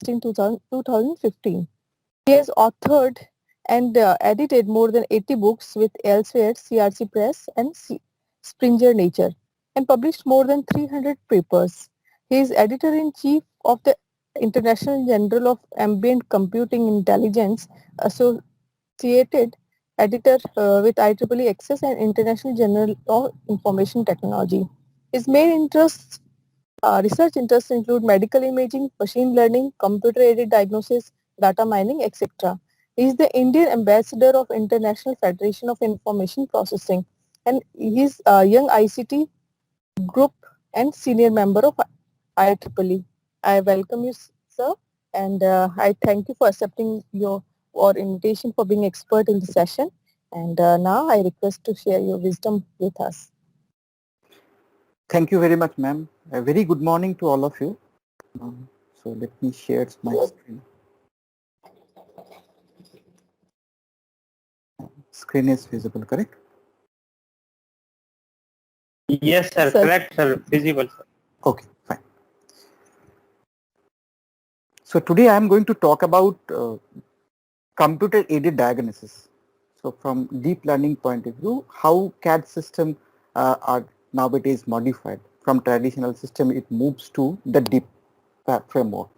in 2015. He has authored and edited more than 80 books with Elsevier, CRC Press, and Springer Nature, and published more than 300 papers. He is editor-in-chief of the International Journal of Ambient Computing Intelligence, associated editor with IEEE Access and International Journal of Information Technology. His main research interests include medical imaging, machine learning, computer-aided diagnosis, data mining, etc. He is the Indian ambassador of International Federation of Information Processing, and he is a young ICT group and senior member of IEEE. I welcome you, sir, and I thank you for accepting our invitation for being expert in the session. And now I request to share your wisdom with us. Thank you very much, ma'am. A very good morning to all of you. So let me share my screen. Screen is visible, correct? Yes, sir. Correct, sir. Visible, sir. Okay, fine. So today I am going to talk about computer-aided diagnosis. So from deep learning point of view, how CAD system are nowadays modified. From traditional system, it moves to the deep framework.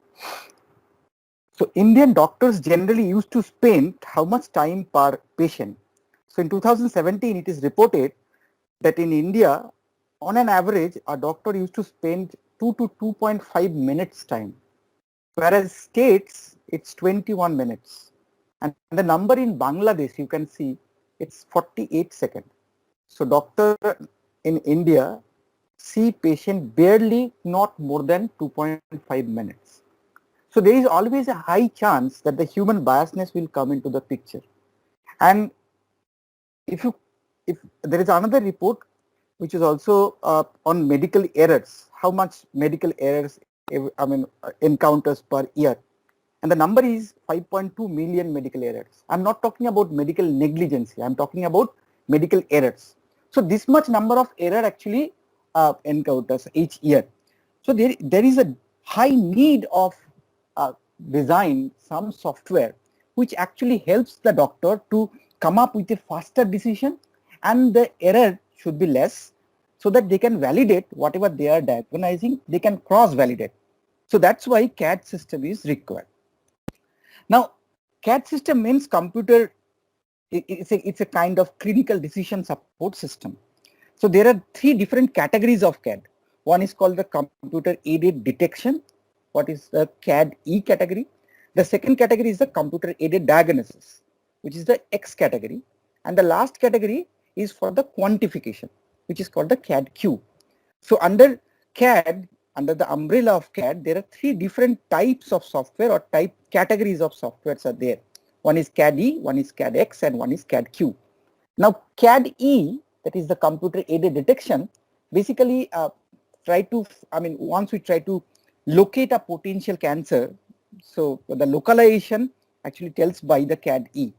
So Indian doctors generally used to spend how much time per patient. So in 2017, it is reported that in India, on an average, a doctor used to spend 2 to 2.5 minutes time, whereas states, it's 21 minutes. And the number in Bangladesh, you can see, it's 48 seconds. So doctor in India see patient barely not more than 2.5 minutes. So there is always a high chance that the human biasness will come into the picture. And if there is another report which is also on medical errors, how much medical errors encounters per year, and the number is 5.2 million medical errors. I'm not talking about medical negligence, I'm talking about medical errors. So this much number of error actually encounters each year. So there is a high need of design some software which actually helps the doctor to come up with a faster decision, and the error should be less, so that they can validate whatever they are diagnosing, they can cross-validate. So that's why CAD system is required. Now, CAD system means computer, it's a kind of clinical decision support system. So there are three different categories of CAD. One is called the computer aided detection. What is the CAD E category? The second category is the computer aided diagnosis, which is the X category. And the last category is for the quantification, which is called the CAD Q. So under CAD, under the umbrella of CAD, there are three different types of software or type categories of softwares are there. One is CAD E, one is CAD X, and one is CAD Q. Now CAD E, that is the computer aided detection, basically once we try to locate a potential cancer, so the localization actually tells by the CAD E.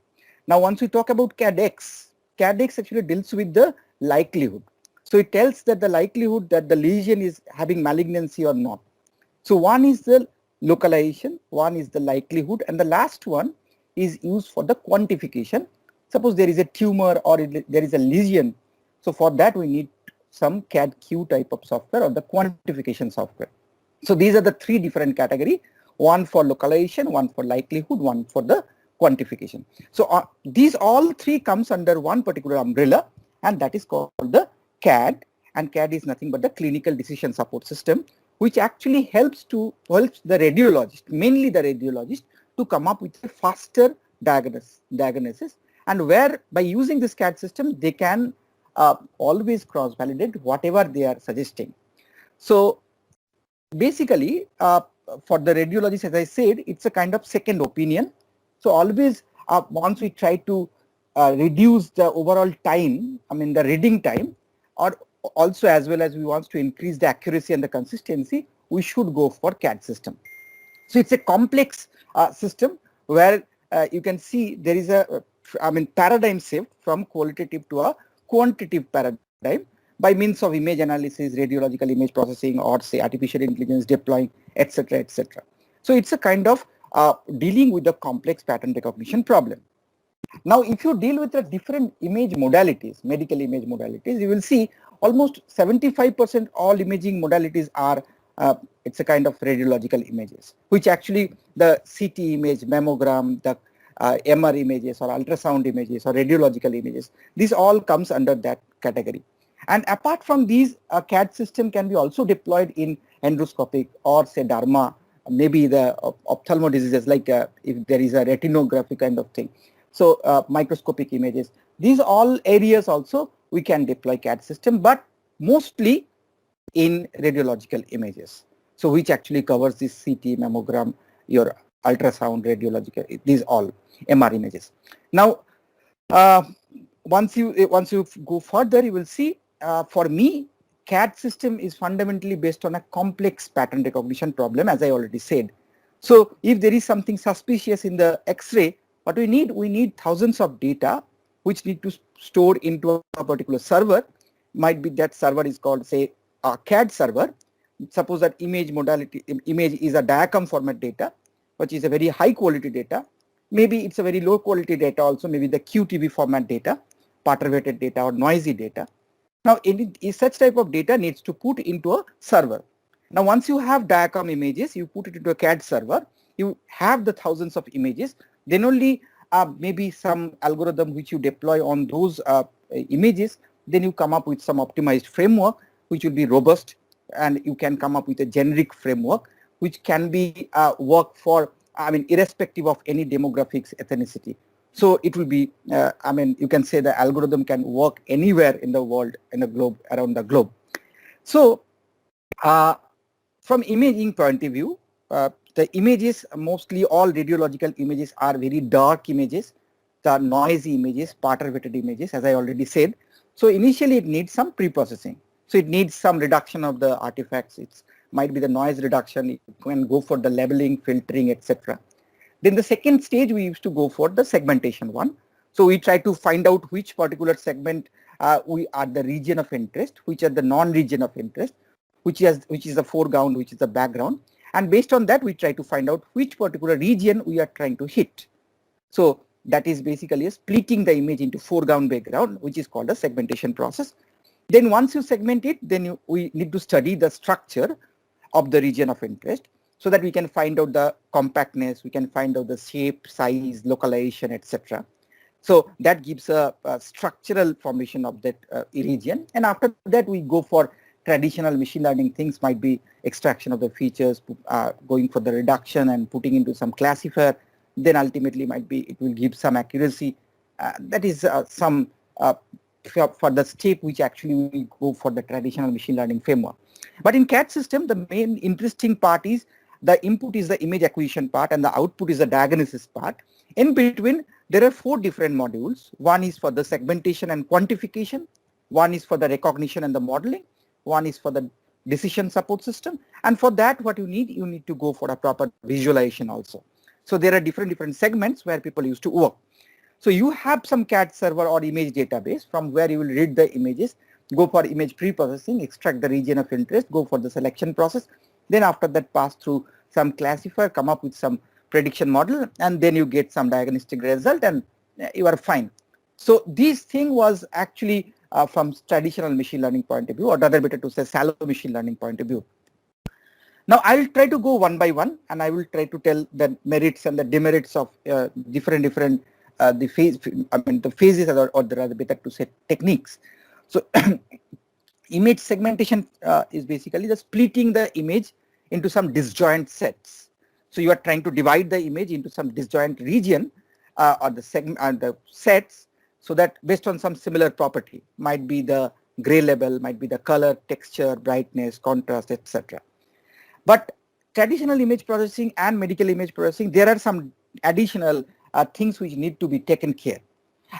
Now once we talk about CAD X actually deals with the likelihood. So it tells that the likelihood that the lesion is having malignancy or not. So one is the localization, one is the likelihood, and the last one is used for the quantification. Suppose there is a tumor or there is a lesion. So for that we need some CAD Q type of software or the quantification software. So these are the three different categories, one for localization, one for likelihood, one for the quantification. So these all three comes under one particular umbrella, and that is called the CAD, and CAD is nothing but the clinical decision support system, which actually helps the radiologist, mainly the radiologist, to come up with a faster diagnosis, and where by using this CAD system they can always cross-validate whatever they are suggesting. So basically for the radiologist, as I said, it's a kind of second opinion. So always once we try to reduce the overall time, the reading time, or also as well as we want to increase the accuracy and the consistency, we should go for CAD system. So it's a complex system where you can see there is a paradigm shift from qualitative to a quantitative paradigm by means of image analysis, radiological image processing, or say artificial intelligence deploying, etc., etc. So it's a kind of dealing with the complex pattern recognition problem. Now, if you deal with the different image modalities, medical image modalities, you will see almost 75% all imaging modalities are, it's a kind of radiological images, which actually the CT image, mammogram, the MR images or ultrasound images or radiological images, this all comes under that category. And apart from these, a CAD system can be also deployed in endoscopic or say derma, maybe the ophthalmo diseases like if there is a retinography kind of thing. So microscopic images, these all areas also we can deploy CAD system, but mostly in radiological images. So which actually covers this CT, mammogram, your ultrasound, radiological, these all MR images. Now, once you go further, you will see for me, CAD system is fundamentally based on a complex pattern recognition problem, as I already said. So if there is something suspicious in the X-ray, what we need thousands of data which need to store into a particular server. Might be that server is called say a CAD server. Suppose that image is a DIACAM format data, which is a very high quality data. Maybe it's a very low quality data also, maybe the QTB format data, perturbated data or noisy data. Now such type of data needs to put into a server. Now once you have DIACAM images, you put it into a CAD server, you have the thousands of images, then only maybe some algorithm which you deploy on those images, then you come up with some optimized framework which will be robust, and you can come up with a generic framework which can be work for, I mean, irrespective of any demographics ethnicity. So it will be, I mean, you can say the algorithm can work anywhere in the world, in the globe, around the globe. So from imaging point of view, the images, mostly all radiological images are very dark images, the noisy images, perturbated images, as I already said. So initially it needs some pre-processing. So it needs some reduction of the artifacts. It might be the noise reduction. You can go for the labeling, filtering, etc. Then the second stage we used to go for the segmentation one. So we try to find out which particular segment we are the region of interest, which are the non-region of interest, which is the foreground, which is the background. And based on that, we try to find out which particular region we are trying to hit. So that is basically splitting the image into foreground, background, which is called a segmentation process. Then once you segment it, then we need to study the structure of the region of interest so that we can find out the compactness, we can find out the shape, size, localization, etc. So that gives a structural formation of that region. And after that, we go for traditional machine learning things, might be extraction of the features, going for the reduction and putting into some classifier. Then ultimately might be it will give some accuracy. That is some for the step which actually will go for the traditional machine learning framework. But in CAD system, the main interesting part is the input is the image acquisition part and the output is the diagnosis part. In between, there are 4 different modules. One is for the segmentation and quantification. One is for the recognition and the modeling. One is for the decision support system. And for that, what you need to go for a proper visualization also. So there are different segments where people used to work. So you have some CAD server or image database from where you will read the images, go for image pre-processing, extract the region of interest, go for the selection process. Then after that, pass through some classifier, come up with some prediction model, and then you get some diagnostic result and you are fine. So this thing was actually from traditional machine learning point of view, or rather better to say shallow machine learning point of view. Now I will try to go one by one, and I will try to tell the merits and the demerits of different the phases or rather better to say techniques. So image segmentation is basically the splitting the image into some disjoint sets. So you are trying to divide the image into some disjoint region or the segment and the sets, so that based on some similar property, might be the gray level, might be the color, texture, brightness, contrast, etc. But traditional image processing and medical image processing, there are some additional things which need to be taken care.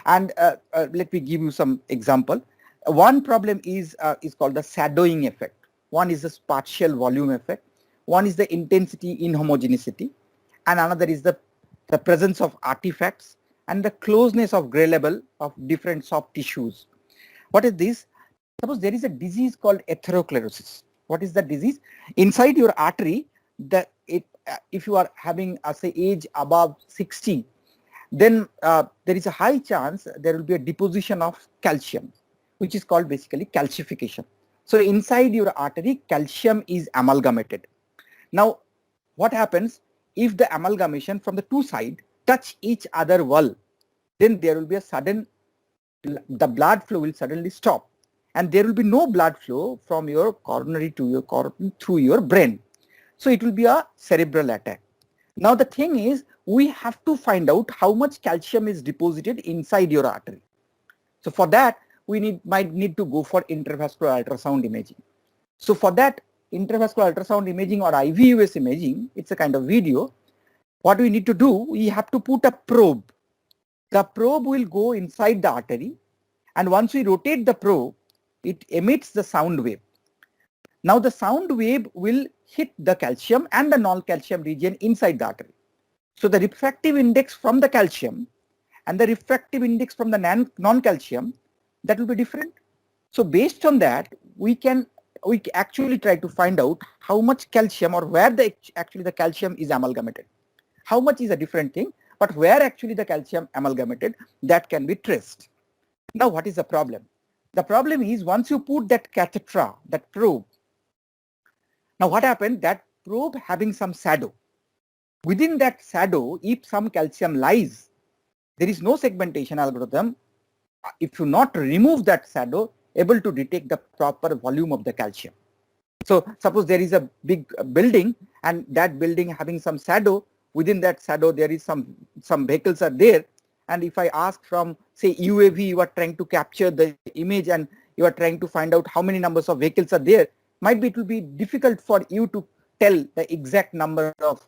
And let me give you some example. One problem is called the shadowing effect. One is the spatial volume effect. One is the intensity inhomogeneity, and another is the presence of artifacts and the closeness of gray level of different soft tissues. What is this? Suppose there is a disease called atherosclerosis. What is the disease? Inside your artery, if you are having say age above 60, then there is a high chance there will be a deposition of calcium, which is called basically calcification. So inside your artery, calcium is amalgamated. Now, what happens if the amalgamation from the two sides touch each other well? Then there will be a sudden, the blood flow will suddenly stop, and there will be no blood flow from your coronary to your through your brain. So it will be a cerebral attack. Now the thing is, we have to find out how much calcium is deposited inside your artery. So for that, we might need to go for intravascular ultrasound imaging. So for that, intravascular ultrasound imaging or IVUS imaging, it's a kind of video. What we need to do, we have to put a probe. The probe will go inside the artery, and once we rotate the probe, it emits the sound wave. Now the sound wave will hit the calcium and the non-calcium region inside the artery. So the refractive index from the calcium and the refractive index from the non-calcium, that will be different. So based on that, we actually try to find out how much calcium, or where actually the calcium is amalgamated. How much is a different thing, but where actually the calcium amalgamated, that can be traced. Now what is the problem? The problem is, once you put that catheter, that probe, now what happened, that probe having some shadow. Within that shadow, if some calcium lies, there is no segmentation algorithm, if you not remove that shadow, able to detect the proper volume of the calcium. So suppose there is a big building, and that building having some shadow, within that shadow there is some vehicles are there, and if I ask from say UAV, you are trying to capture the image and you are trying to find out how many numbers of vehicles are there, might be it will be difficult for you to tell the exact number of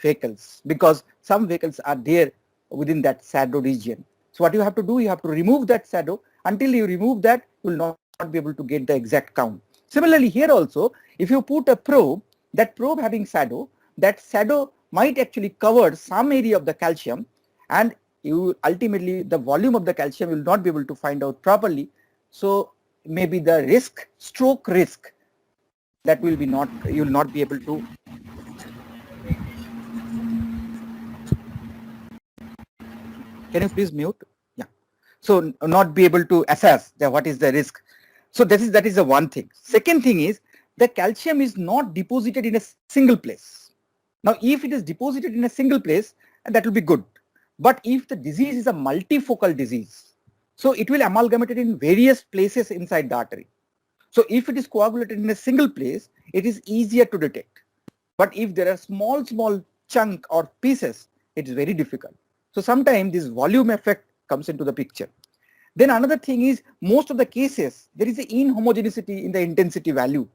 vehicles, because some vehicles are there within that shadow region. So what you have to do, you have to remove that shadow. Until you remove that, you will not be able to get the exact count. Similarly here also, if you put a probe, that probe having shadow, that shadow might actually cover some area of the calcium, and you ultimately the volume of the calcium will not be able to find out properly. So maybe the risk, stroke risk, that will be not, you will not be able to. Can you please mute? Yeah. So not be able to assess what is the risk. So that is the one thing. Second thing is, the calcium is not deposited in a single place. Now if it is deposited in a single place, that will be good. But if the disease is a multifocal disease, so it will amalgamate it in various places inside the artery. So if it is coagulated in a single place, it is easier to detect. But if there are small chunk or pieces, it is very difficult. So sometimes this volume effect comes into the picture. Then another thing is, most of the cases there is an inhomogeneity in the intensity value.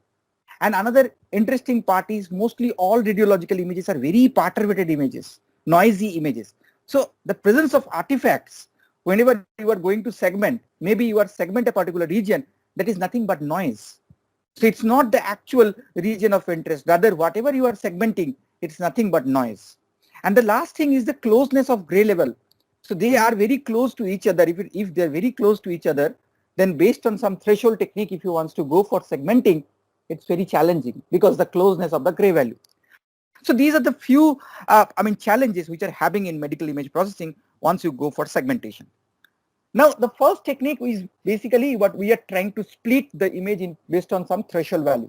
And another interesting part is, mostly all radiological images are very perturbated images, noisy images. So the presence of artifacts, whenever you are going to segment, maybe you are segment a particular region, that is nothing but noise. So it's not the actual region of interest, rather whatever you are segmenting, it's nothing but noise. And the last thing is the closeness of gray level. So they are very close to each other. If they're very close to each other, then based on some threshold technique, if you want to go for segmenting, it's very challenging because the closeness of the gray value. So these are the few challenges which are having in medical image processing once you go for segmentation. Now the first technique is basically what we are trying to split the image in based on some threshold value.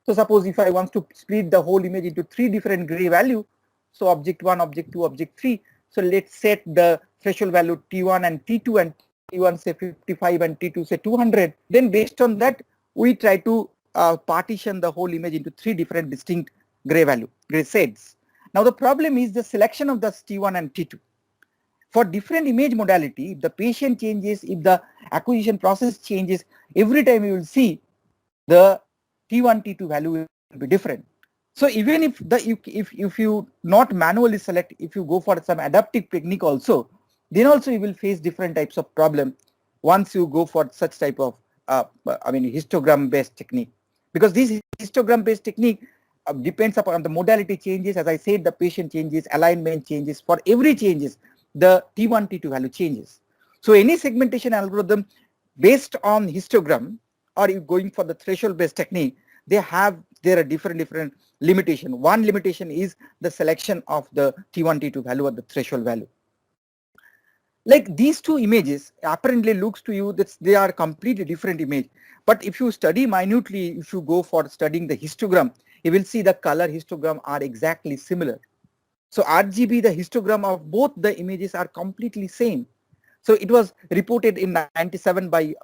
So suppose if I want to split the whole image into 3 different gray value, so object 1, object 2, object 3. So let's set the threshold value T1 and T2, and T1 say 55 and T2 say 200. Then based on that, we try to partition the whole image into 3 different distinct gray shades. Now the problem is the selection of the T1 and T2. For different image modality, if the patient changes, if the acquisition process changes, every time you will see the T1, T2 value will be different. So even if you not manually select, if you go for some adaptive technique also, then also you will face different types of problem once you go for such type of histogram based technique. Because this histogram based technique depends upon the modality changes. As I said, the patient changes, alignment changes. For every changes, the T1, T2 value changes. So any segmentation algorithm based on histogram, or you going for the threshold based technique, they have there are different limitation. One limitation is the selection of the T1, T2 value or the threshold value. Like these two images apparently looks to you that they are completely different image. But if you study minutely, if you go for studying the histogram, you will see the color histogram are exactly similar. So RGB, the histogram of both the images are completely same. So it was reported in 97 by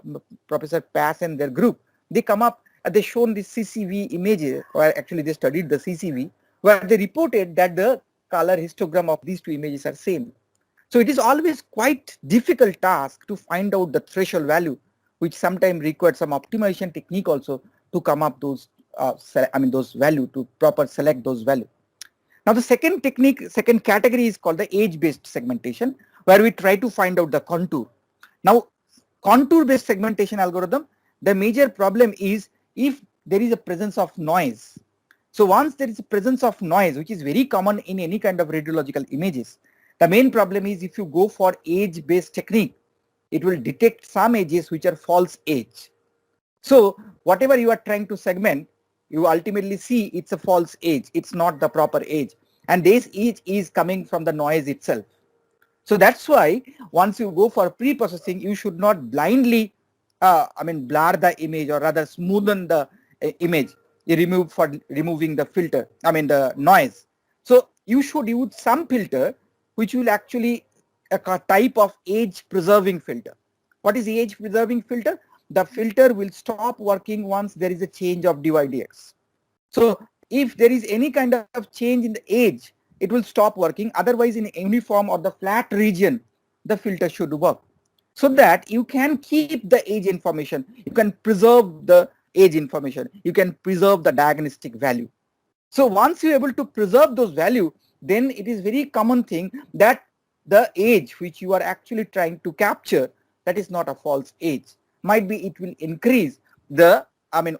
Professor Pass and their group. They come up, they shown the CCV images, or actually they studied the CCV, where they reported that the color histogram of these two images are same. So it is always quite difficult task to find out the threshold value, which sometimes requires some optimization technique also to come up those those value, to proper select those value. Now the second technique, second category is called the age-based segmentation, where we try to find out the contour. Now contour-based segmentation algorithm, the major problem is if there is a presence of noise. So once there is a presence of noise, which is very common in any kind of radiological images, the main problem is if you go for age-based technique, it will detect some edges which are false edge. So whatever you are trying to segment, you ultimately see it's a false edge. It's not the proper edge. And this edge is coming from the noise itself. So that's why once you go for pre-processing, you should not blindly, blur the image, or rather smoothen the image. You remove for removing the filter, the noise. So you should use some filter which will actually a type of age preserving filter. What is the age preserving filter? The filter will stop working once there is a change of dydx. So if there is any kind of change in the age, it will stop working. Otherwise, in uniform or the flat region, the filter should work, so that you can keep the age information, you can preserve the age information, you can preserve the diagnostic value. So once you're able to preserve those value, then it is very common thing that the age which you are actually trying to capture, that is not a false age. Might be it will increase the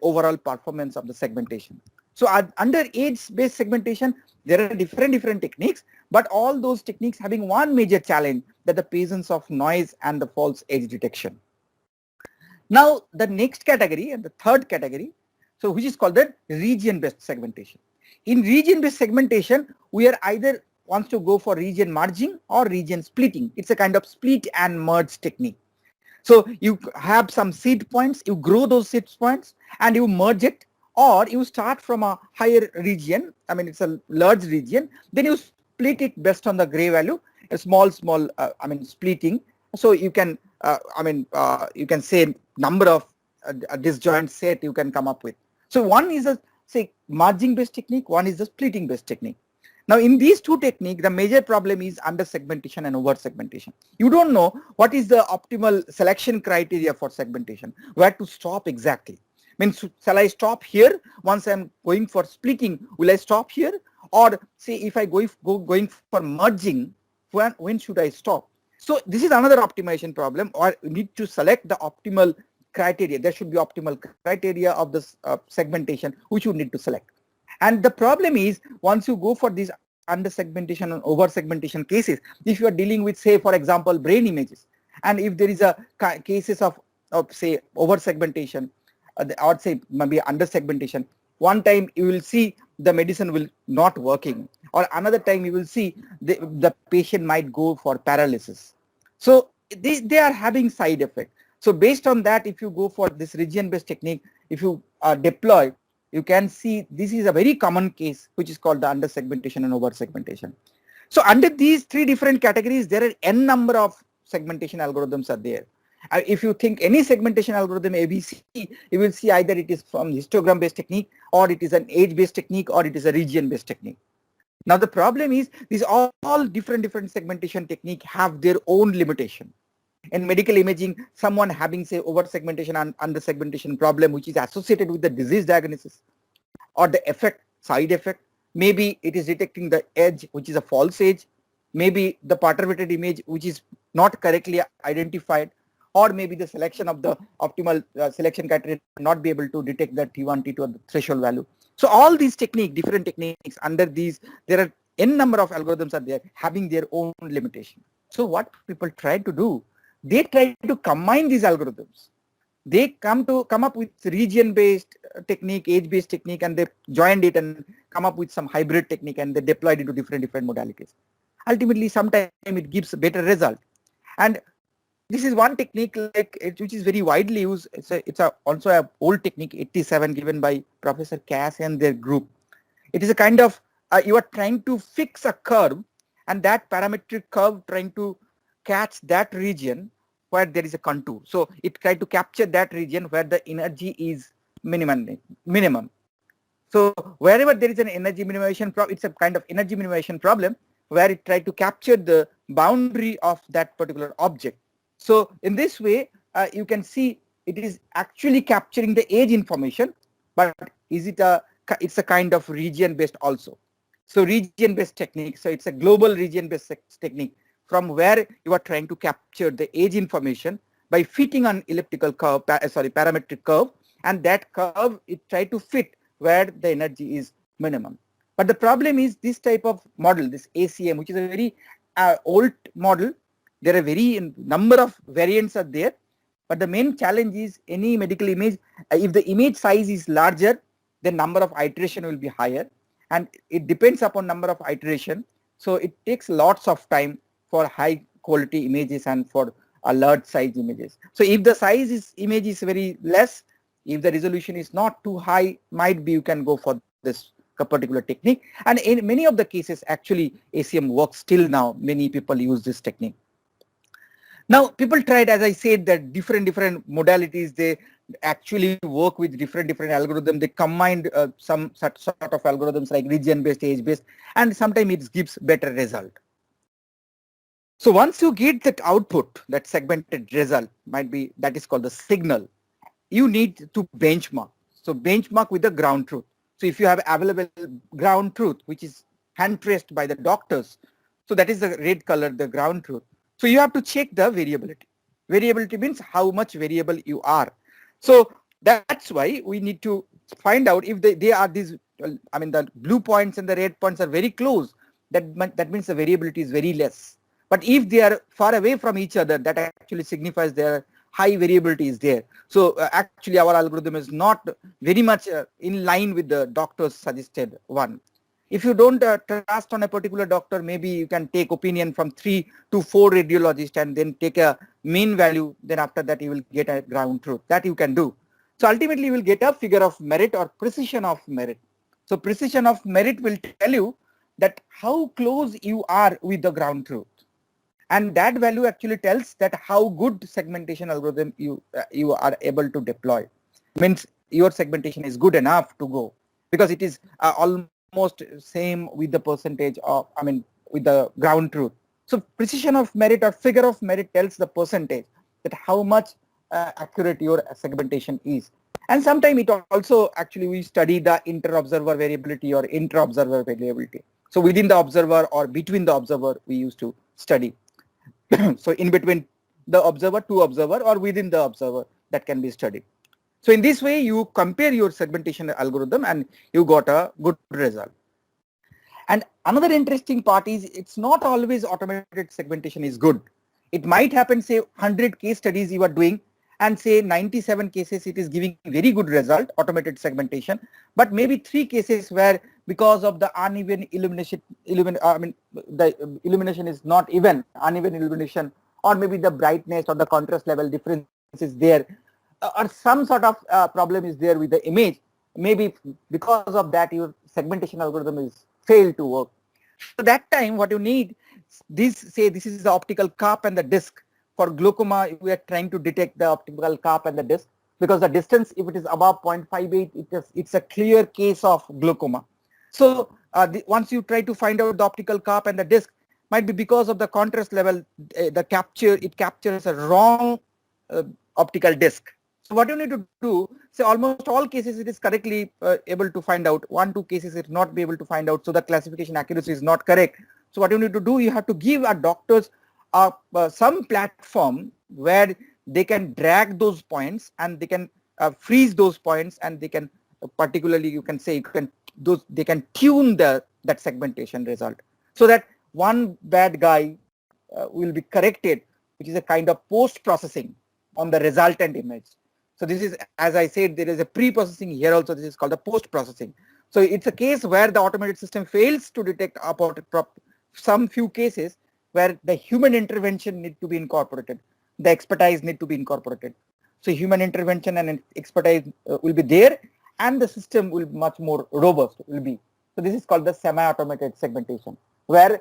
overall performance of the segmentation. So under age-based segmentation, there are different techniques, but all those techniques having one major challenge, that the presence of noise and the false edge detection. Now the next category and the third category, so which is called the region-based segmentation. In region-based segmentation, we are either wants to go for region merging or region splitting. It's a kind of split and merge technique. So you have some seed points, you grow those seed points and you merge it, or you start from a higher region, it's a large region, then you split it based on the gray value, a small splitting. So you can you can say number of disjoint set you can come up with. So one is a merging based technique, one is the splitting based technique. Now in these two techniques, the major problem is under segmentation and over segmentation. You don't know what is the optimal selection criteria for segmentation, where to stop exactly. Means, shall I stop here once I'm going for splitting? Will I stop here? Or say if I going for merging, when should I stop? So this is another optimization problem, or you need to select the optimal criteria. There should be optimal criteria of this segmentation which you need to select. And the problem is, once you go for these under segmentation and over segmentation cases, if you are dealing with, say for example, brain images, and if there is a cases of say over segmentation, or say maybe under segmentation, one time you will see the medicine will not working, or another time you will see the patient might go for paralysis. So they are having side effect. So based on that, if you go for this region based technique, if you deploy, you can see this is a very common case which is called the under segmentation and over segmentation. So under these three different categories, there are n number of segmentation algorithms are there. If you think any segmentation algorithm ABC, you will see either it is from histogram based technique, or it is an age based technique, or it is a region based technique. Now the problem is these all different segmentation technique have their own limitation. In medical imaging, someone having say over segmentation and under segmentation problem which is associated with the disease diagnosis or the effect, side effect, maybe it is detecting the edge which is a false edge, maybe the perturbated image which is not correctly identified, or maybe the selection of the optimal selection criteria not be able to detect the T1, T2 or the threshold value. So all these different techniques under these, there are n number of algorithms are there having their own limitation. So what people try to do, they try to combine these algorithms they come up with region-based technique, age-based technique, and they joined it and come up with some hybrid technique, and they deployed it to different modalities. Ultimately, sometimes it gives a better result. And this is one technique which is very widely used. It's also a old technique, 87, given by Professor Cass and their group. It is a kind of you are trying to fix a curve, and that parametric curve trying to catch that region where there is a contour. So it tries to capture that region where the energy is minimum. So wherever there is an energy minimization problem, it's a kind of energy minimization problem where it tries to capture the boundary of that particular object. So in this way, you can see it is actually capturing the age information, but is it it's a kind of region based also. So region based technique, so it's a global region based technique from where you are trying to capture the age information by fitting an elliptical curve, parametric curve, and that curve it try to fit where the energy is minimum. But the problem is this type of model, this ACM, which is a very old model. There are very number of variants are there, but the main challenge is any medical image, if the image size is larger, the number of iteration will be higher, and it depends upon number of iteration. So it takes lots of time for high quality images and for a large size images. So if the image is very less, if the resolution is not too high, might be you can go for this particular technique. And in many of the cases, actually ACM works till now. Many people use this technique. Now people tried, as I said, that different modalities, they actually work with different algorithms. They combined some sort of algorithms like region based, age based, and sometimes it gives better result. So once you get that output, that segmented result, might be that is called the signal, you need to benchmark. So benchmark with the ground truth. So if you have available ground truth, which is hand traced by the doctors, so that is the red color, the ground truth. So you have to check the variability. Variability means how much variable you are. So that's why we need to find out if they are these, I mean the blue points and the red points are very close, that means the variability is very less. But if they are far away from each other, that actually signifies their high variability is there. So actually our algorithm is not very much in line with the doctor's suggested one. If you don't trust on a particular doctor, maybe you can take opinion from 3 to 4 radiologists and then take a mean value. Then after that you will get a ground truth. That you can do. So ultimately you will get a figure of merit or precision of merit. So precision of merit will tell you that how close you are with the ground truth. And that value actually tells that how good segmentation algorithm you are able to deploy. Means your segmentation is good enough to go, because it is almost same with the percentage of, I mean, with the ground truth. So precision of merit or figure of merit tells the percentage that how much accurate your segmentation is. And sometimes it also actually we study the inter-observer variability or intra-observer variability. So within the observer or between the observer we used to study. So in between the observer to observer or within the observer, that can be studied. So in this way you compare your segmentation algorithm and you got a good result. And another interesting part is it's not always automated segmentation is good. It might happen, say 100 case studies you are doing and say 97 cases it is giving very good result, automated segmentation, but maybe 3 cases where because of the uneven illumination, the illumination is not even, uneven illumination, or maybe the brightness or the contrast level difference is there, or some sort of problem is there with the image. Maybe because of that your segmentation algorithm is failed to work. So that time what you need, this is the optical cup and the disc. For glaucoma we are trying to detect the optical cup and the disc, because the distance, if it is above 0.58, it's a clear case of glaucoma. So once you try to find out the optical cup and the disc, might be because of the contrast level, it captures a wrong optical disc. So what you need to do, say almost all cases it is correctly able to find out. 1-2 cases it not be able to find out, so the classification accuracy is not correct. So what you need to do, you have to give a doctors some platform where they can drag those points and they can freeze those points, and they can particularly you can say they can tune that segmentation result, so that one bad guy will be corrected, which is a kind of post processing on the resultant image. So this is, as I said, there is a pre-processing here also. This is called the post-processing. So it's a case where the automated system fails to detect about some few cases where the human intervention need to be incorporated, the expertise need to be incorporated. So human intervention and expertise will be there, and the system will be much more robust will be. So this is called the semi-automated segmentation, where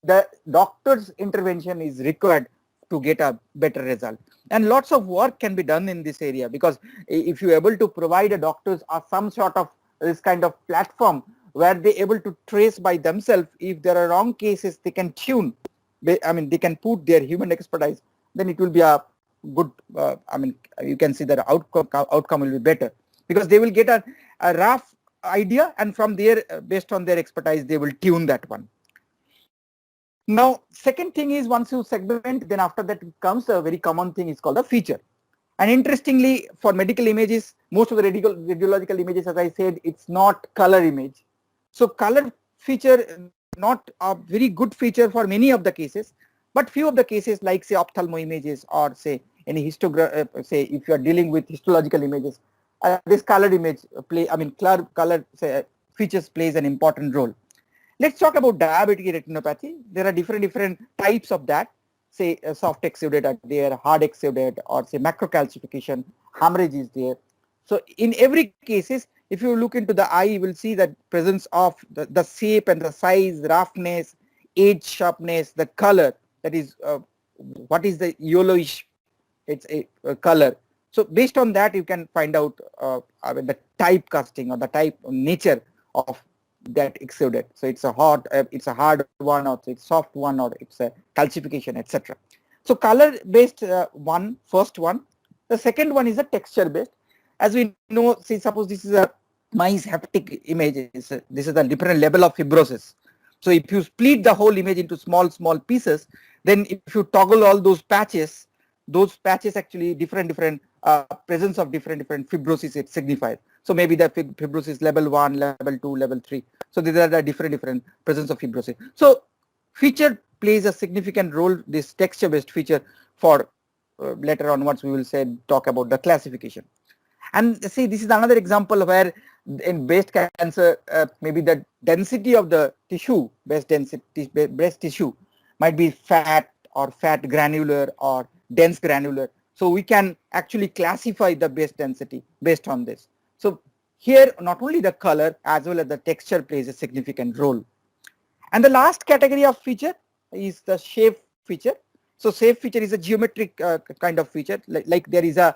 the doctor's intervention is required to get a better result. And lots of work can be done in this area, because if you're able to provide a doctors or some sort of this kind of platform where they're able to trace by themselves, if there are wrong cases, they can tune, I mean, they can put their human expertise, then it will be a good, I mean, you can see that outcome will be better, because they will get a rough idea, and from there, based on their expertise, they will tune that one. Now, second thing is, once you segment, then after that comes a very common thing is called a feature. And interestingly, for medical images, most of the radiological images, as I said, it's not color image. So color feature, not a very good feature for many of the cases, but few of the cases like say ophthalmo images, or say any say if you are dealing with histological images, this colored image color say, features plays an important role. Let's talk about diabetic retinopathy. There are different types of that. Say soft exudate are there, hard exudate, or say macrocalcification, hemorrhage is there. So in every cases, if you look into the eye, you will see that presence of the shape and the size, roughness, edge sharpness, the color, that is what is the yellowish, it's a color. So based on that, you can find out the typecasting or the type nature of that exudate. So it's a hard one, or it's soft one, or it's a calcification, etc. So color based first one. The second one is a texture based. As we know, say suppose this is a mice haptic image. This is a different level of fibrosis. So if you split the whole image into small pieces, then if you toggle all those patches actually different presence of different fibrosis it signifies. So maybe the fibrosis level 1, level 2, level 3. So these are the different presence of fibrosis. So feature plays a significant role, this texture based feature, for later onwards we will talk about the classification. And see, this is another example where in breast cancer, maybe the density of the tissue, breast tissue might be fat or fat granular or dense granular. So we can actually classify the breast density based on this. So here not only the color as well as the texture plays a significant role. And the last category of feature is the shape feature. So shape feature is a geometric kind of feature, like there is a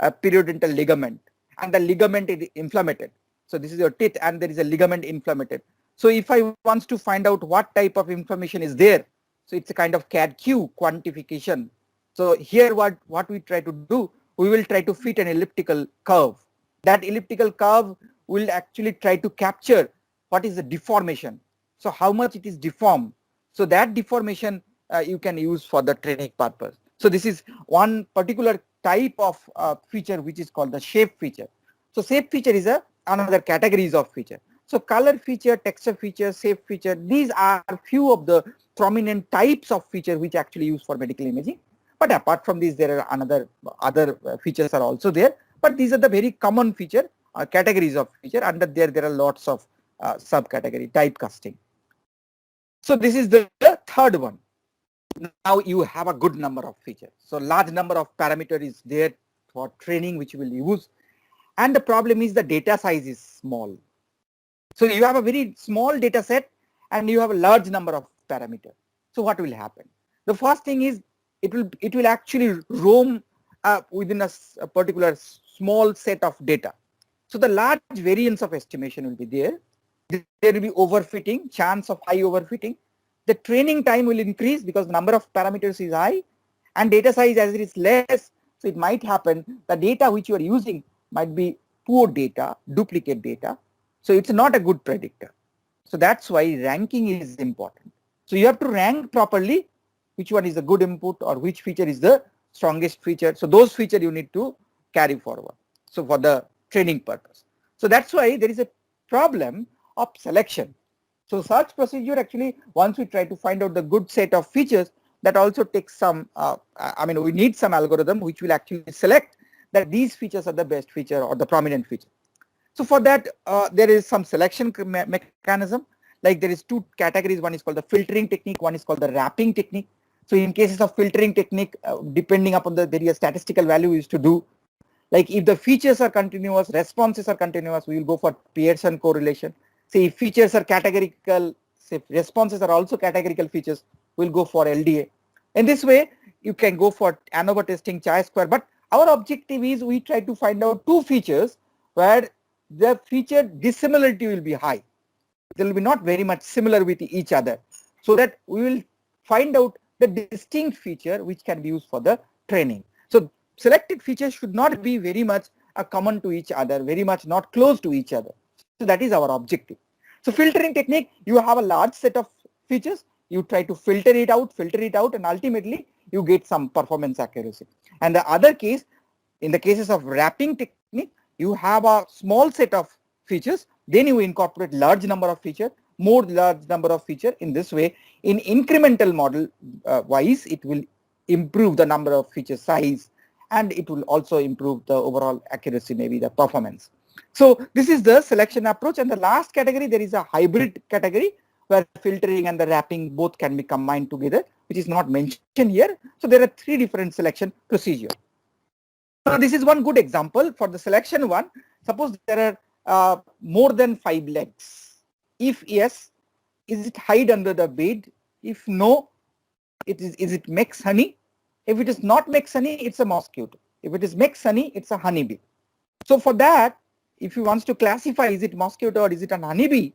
periodontal ligament, and the ligament is inflamed. So this is your teeth, and there is a ligament inflamed. So if I want to find out what type of inflammation is there, so it's a kind of CAD-Q quantification. So here what we try to do, we will try to fit an elliptical curve. That elliptical curve will actually try to capture what is the deformation. So how much it is deformed. So that deformation you can use for the training purpose. So this is one particular type of feature which is called the shape feature. So shape feature is another categories of feature. So color feature, texture feature, shape feature, these are few of the prominent types of feature which actually used for medical imaging. But apart from these, there are other features are also there. But these are the very common feature categories of feature. Under there are lots of subcategory typecasting. So this is the third one. Now you have a good number of features. So large number of parameter is there for training which you will use. And the problem is the data size is small. So you have a very small data set and you have a large number of parameters. So what will happen? The first thing is it will actually roam within a particular small set of data. So the large variance of estimation will be there. There will be overfitting, chance of high overfitting. The training time will increase because the number of parameters is high, and data size as it is less. So it might happen the data which you are using might be poor data, duplicate data. So it's not a good predictor. So that's why ranking is important. So you have to rank properly which one is a good input or which feature is the strongest feature. So those features you need to carry forward. So for the training purpose. So that's why there is a problem of selection. So search procedure actually, once we try to find out the good set of features, that also takes some, we need some algorithm which will actually select that these features are the best feature or the prominent feature. So for that, there is some selection mechanism. Like there is two categories. One is called the filtering technique. One is called the wrapping technique. So in cases of filtering technique, depending upon the various statistical value we used to do, like if the features are continuous, responses are continuous, we will go for Pearson correlation. Say if features are categorical, say if responses are also categorical features, we'll go for LDA. In this way, you can go for ANOVA testing, chi-square. But our objective is we try to find out two features where the feature dissimilarity will be high. They will be not very much similar with each other, so that we will find out the distinct feature which can be used for the training. So selected features should not be very much common to each other, very much not close to each other. So that is our objective. So filtering technique, you have a large set of features, you try to filter it out, and ultimately you get some performance accuracy. And the other case, in the cases of wrapping technique, you have a small set of features, then you incorporate large number of features, more large number of features. In this way, in incremental model wise, it will improve the number of feature size, and it will also improve the overall accuracy, maybe the performance. So this is the selection approach. And the last category, there is a hybrid category where filtering and the wrapping both can be combined together, which is not mentioned here. So there are three different selection procedures. So this is one good example for the selection one. Suppose there are more than 5 legs. If yes, is it hide under the bed? If no, is it makes honey? If it is not makes honey, it's a mosquito. If it is makes honey, it's a honeybee. So for that, if you want to classify, is it mosquito or is it an honeybee,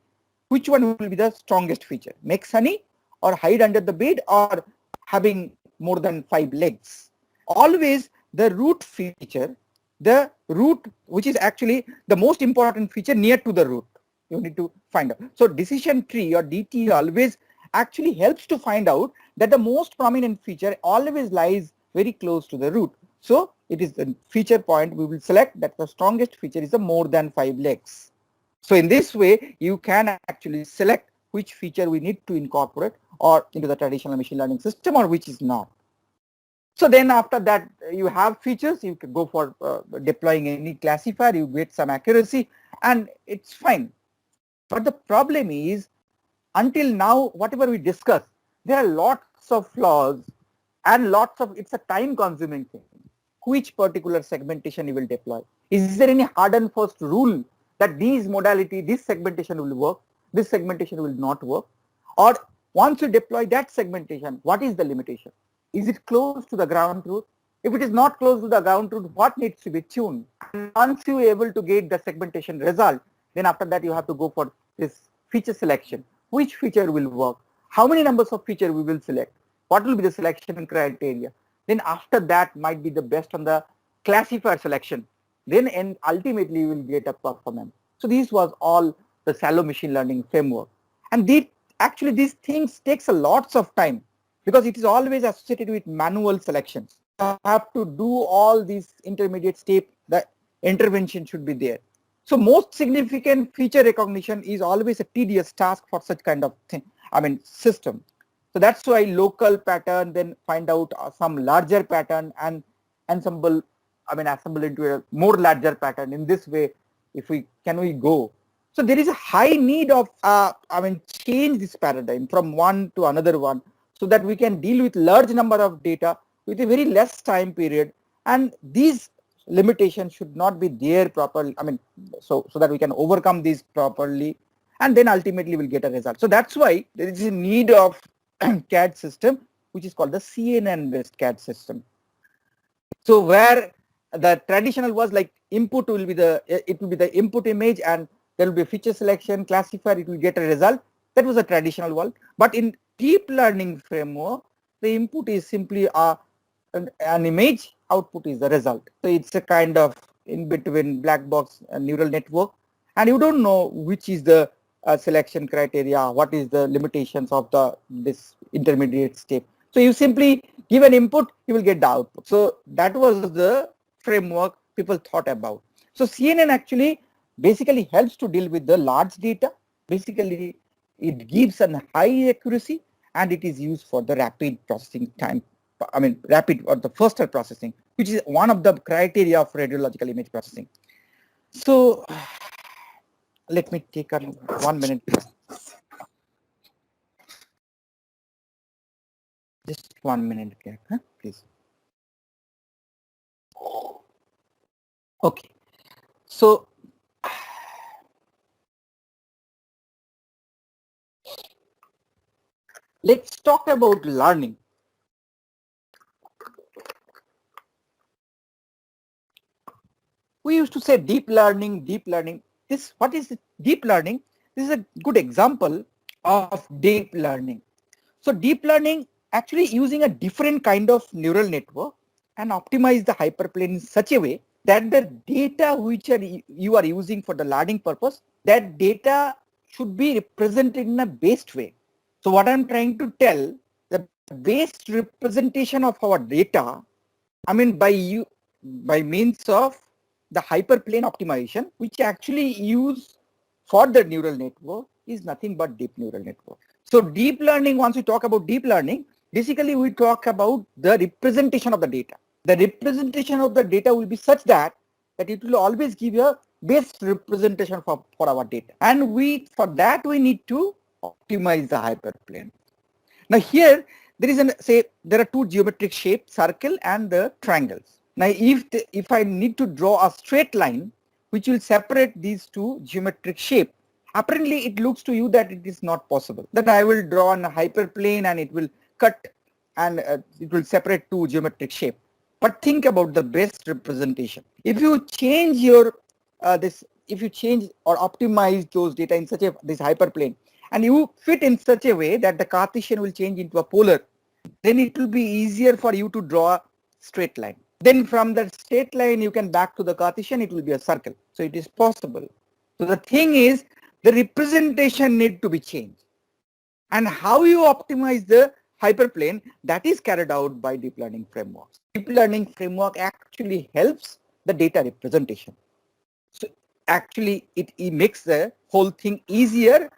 which one will be the strongest feature? Makes honey or hide under the bed or having more than 5 legs? Always the root feature, the root, which is actually the most important feature near to the root, you need to find out. So decision tree or DT always actually helps to find out that the most prominent feature always lies very close to the root. So it is the feature point we will select that the strongest feature is the more than 5 legs. So in this way, you can actually select which feature we need to incorporate or into the traditional machine learning system or which is not. So then after that, you have features, you can go for deploying any classifier, you get some accuracy and it's fine. But the problem is, until now, whatever we discuss, there are lots of flaws and lots of, it's a time consuming thing. Which particular segmentation you will deploy? Is there any hard and fast rule that these modality, this segmentation will work, this segmentation will not work? Or once you deploy that segmentation, what is the limitation? Is it close to the ground truth? If it is not close to the ground truth, what needs to be tuned? And once you are able to get the segmentation result, then after that you have to go for this feature selection. Which feature will work? How many numbers of feature we will select? What will be the selection criteria? Then after that might be the best on the classifier selection. Then and ultimately you will get a performance. So this was all the shallow machine learning framework. And actually these things takes a lots of time because it is always associated with manual selections. You have to do all these intermediate steps, the intervention should be there. So most significant feature recognition is always a tedious task for such kind of thing, system. So that's why local pattern, then find out some larger pattern and assemble into a more larger pattern. In this way, if we go. So there is a high need of change this paradigm from one to another one, so that we can deal with large number of data with a very less time period, and these limitations should not be there properly. So that we can overcome these properly, and then ultimately we'll get a result. So that's why there is a need of CAD system, which is called the CNN based CAD system. So where the traditional was like input will be the input image, and there will be a feature selection classifier, it will get a result. That was a traditional one. But in deep learning framework, the input is simply an image, output is the result. So it's a kind of in between black box neural network, and you don't know which is the selection criteria, what is the limitations of this intermediate step. So you simply give an input, you will get the output. So that was the framework people thought about. So CNN actually basically helps to deal with the large data. Basically, it gives a high accuracy and it is used for the rapid processing time rapid or the faster processing, which is one of the criteria of radiological image processing. So let me take 1 minute. Just 1 minute, please. Okay, so let's talk about learning. We used to say deep learning, deep learning. What is deep learning? This is a good example of deep learning. So deep learning actually using a different kind of neural network and optimize the hyperplane in such a way that the data which you are using for the learning purpose, that data should be represented in a based way. So what I'm trying to tell, the based representation of our data, by means of the hyperplane optimization, which actually use for the neural network, is nothing but deep neural network. So deep learning, once we talk about deep learning, basically we talk about the representation of the data. The representation of the data will be such that it will always give you a best representation for our data. And for that we need to optimize the hyperplane. Now here there is there are two geometric shapes, circle and the triangles. Now if I need to draw a straight line which will separate these two geometric shapes, apparently it looks to you that it is not possible. That I will draw a hyperplane and it will cut and it will separate two geometric shapes. But think about the best representation. If you change your if you change or optimize those data in such this hyperplane, and you fit in such a way that the Cartesian will change into a polar, then it will be easier for you to draw a straight line. Then from that straight line you can back to the Cartesian, it will be a circle. So it is possible. So the thing is, the representation need to be changed. And how you optimize the hyperplane, that is carried out by deep learning frameworks. Deep learning framework actually helps the data representation. So actually it makes the whole thing easier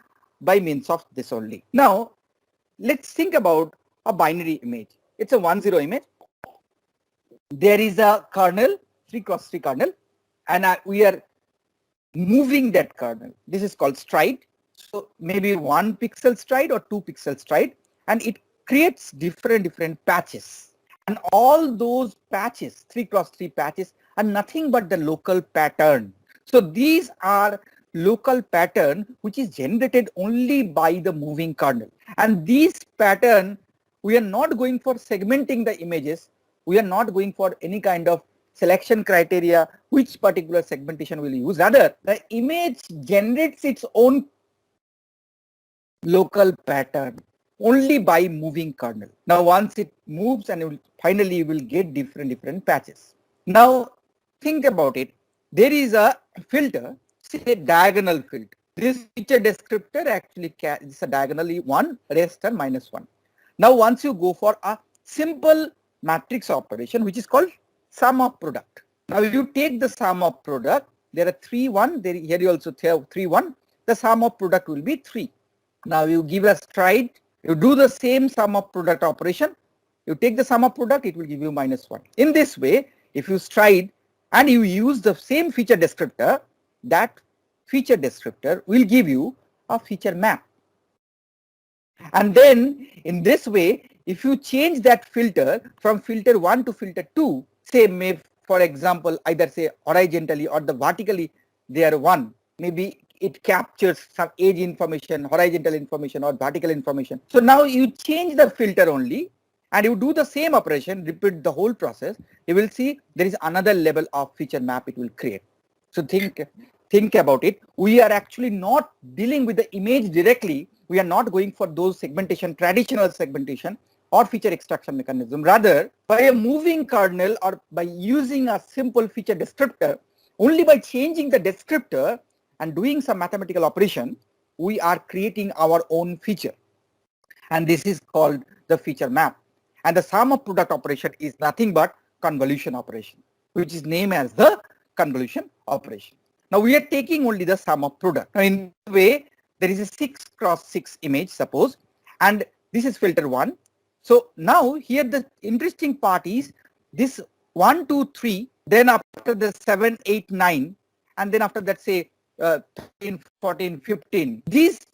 by means of this only. Now let's think about a binary image. It's a 1-0 image. There is a kernel, 3x3 kernel, and we are moving that kernel. This is called stride. So maybe 1 pixel stride or 2 pixel stride, and it creates different patches. And all those patches, 3x3 patches, are nothing but the local pattern. So these are local pattern which is generated only by the moving kernel. And these pattern, we are not going for segmenting the images. We are not going for any kind of selection criteria, which particular segmentation will use. Rather, the image generates its own local pattern only by moving kernel. Now once it moves, and finally you will get different patches. Now think about it. There is a filter, say diagonal filter. This feature descriptor actually is a diagonally 1, rest are -1. Now once you go for a simple matrix operation, which is called sum of product. Now if you take the sum of product, there are 3, 1, here you also have 3, 1. The sum of product will be 3. Now you give a stride, you do the same sum of product operation, you take the sum of product, it will give you -1. In this way, if you stride and you use the same feature descriptor, that feature descriptor will give you a feature map. And then in this way, if you change that filter from filter 1 to filter 2, say maybe for example, either say horizontally or the vertically, they are 1, maybe it captures some age information, horizontal information or vertical information. So now you change the filter only and you do the same operation, repeat the whole process, you will see there is another level of feature map it will create. So think about it. We are actually not dealing with the image directly. We are not going for those segmentation, traditional segmentation or feature extraction mechanism. Rather, by a moving kernel or by using a simple feature descriptor, only by changing the descriptor and doing some mathematical operation, we are creating our own feature. And this is called the feature map. And the sum of product operation is nothing but convolution operation, which is named as the convolution operation. Now we are taking only the sum of product. Now in this way, there is a 6x6 image, suppose, and this is filter 1. So now here the interesting part is this 1, 2, 3, then after the 7, 8, 9, and then after that say 13, 14, 15. These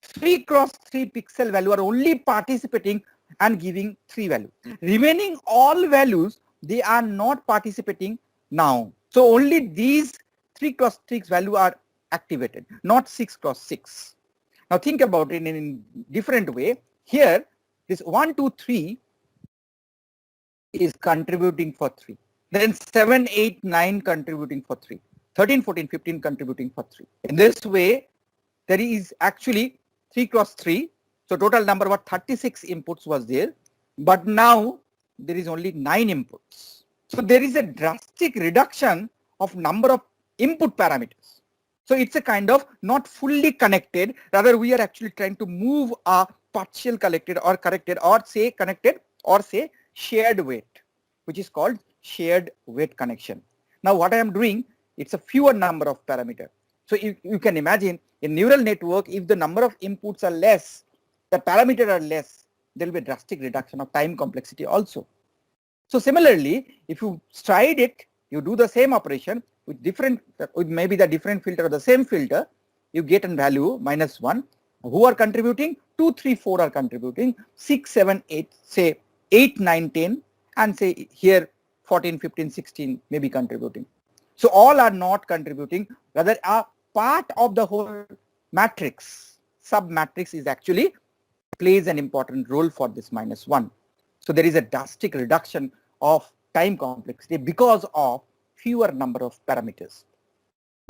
3 cross 3 pixel value are only participating and giving 3 value. Remaining all values, they are not participating now. So only these 3 cross 3 value are activated, not 6 cross 6. Now think about it in a different way. Here, this 1, 2, 3 is contributing for 3. Then 7, 8, 9 contributing for 3. 13, 14, 15 contributing for 3. In this way, there is actually 3 cross 3. So total number of 36 inputs was there. But now there is only 9 inputs. So there is a drastic reduction of number of input parameters. So it's a kind of not fully connected. Rather, we are actually trying to move a partial connected or corrected or say connected or say shared weight, which is called shared weight connection. Now what I am doing, it's a fewer number of parameters. So you can imagine in neural network, if the number of inputs are less, the parameters are less, there will be a drastic reduction of time complexity also. So similarly, if you stride it, you do the same operation with different, with maybe the different filter or the same filter, you get a value -1. Who are contributing? 2, 3, 4 are contributing. 6, 7, 8, say 8, 9, 10, and say here 14, 15, 16 may be contributing. So all are not contributing, rather a part of the whole matrix, sub-matrix is actually plays an important role for this -1. So there is a drastic reduction of time complexity because of fewer number of parameters.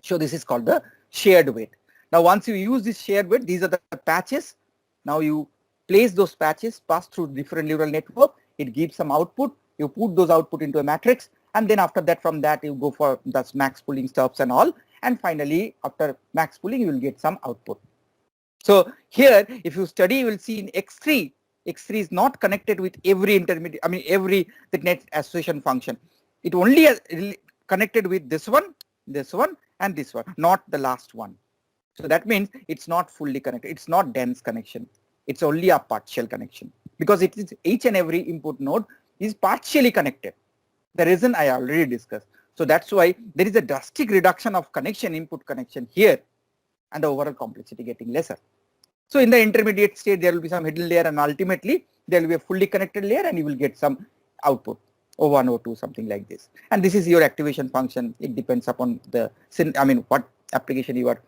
So this is called the shared weight. Now once you use this shared weight, these are the patches. Now you place those patches, pass through different neural network, it gives some output, you put those output into a matrix, and then after that, from that you go for the max pooling stuffs and all, and finally after max pooling you will get some output. So here if you study, you will see in X3, X3 is not connected with every intermediate, every the net association function. It only has connected with this one, and this one, not the last one. So that means it's not fully connected. It's not dense connection. It's only a partial connection because it is each and every input node is partially connected. The reason I already discussed. So that's why there is a drastic reduction of connection, input connection here, and the overall complexity getting lesser. So in the intermediate state, there will be some hidden layer, and ultimately there will be a fully connected layer, and you will get some output, O1, O2, something like this. And this is your activation function. It depends upon the, what application you are,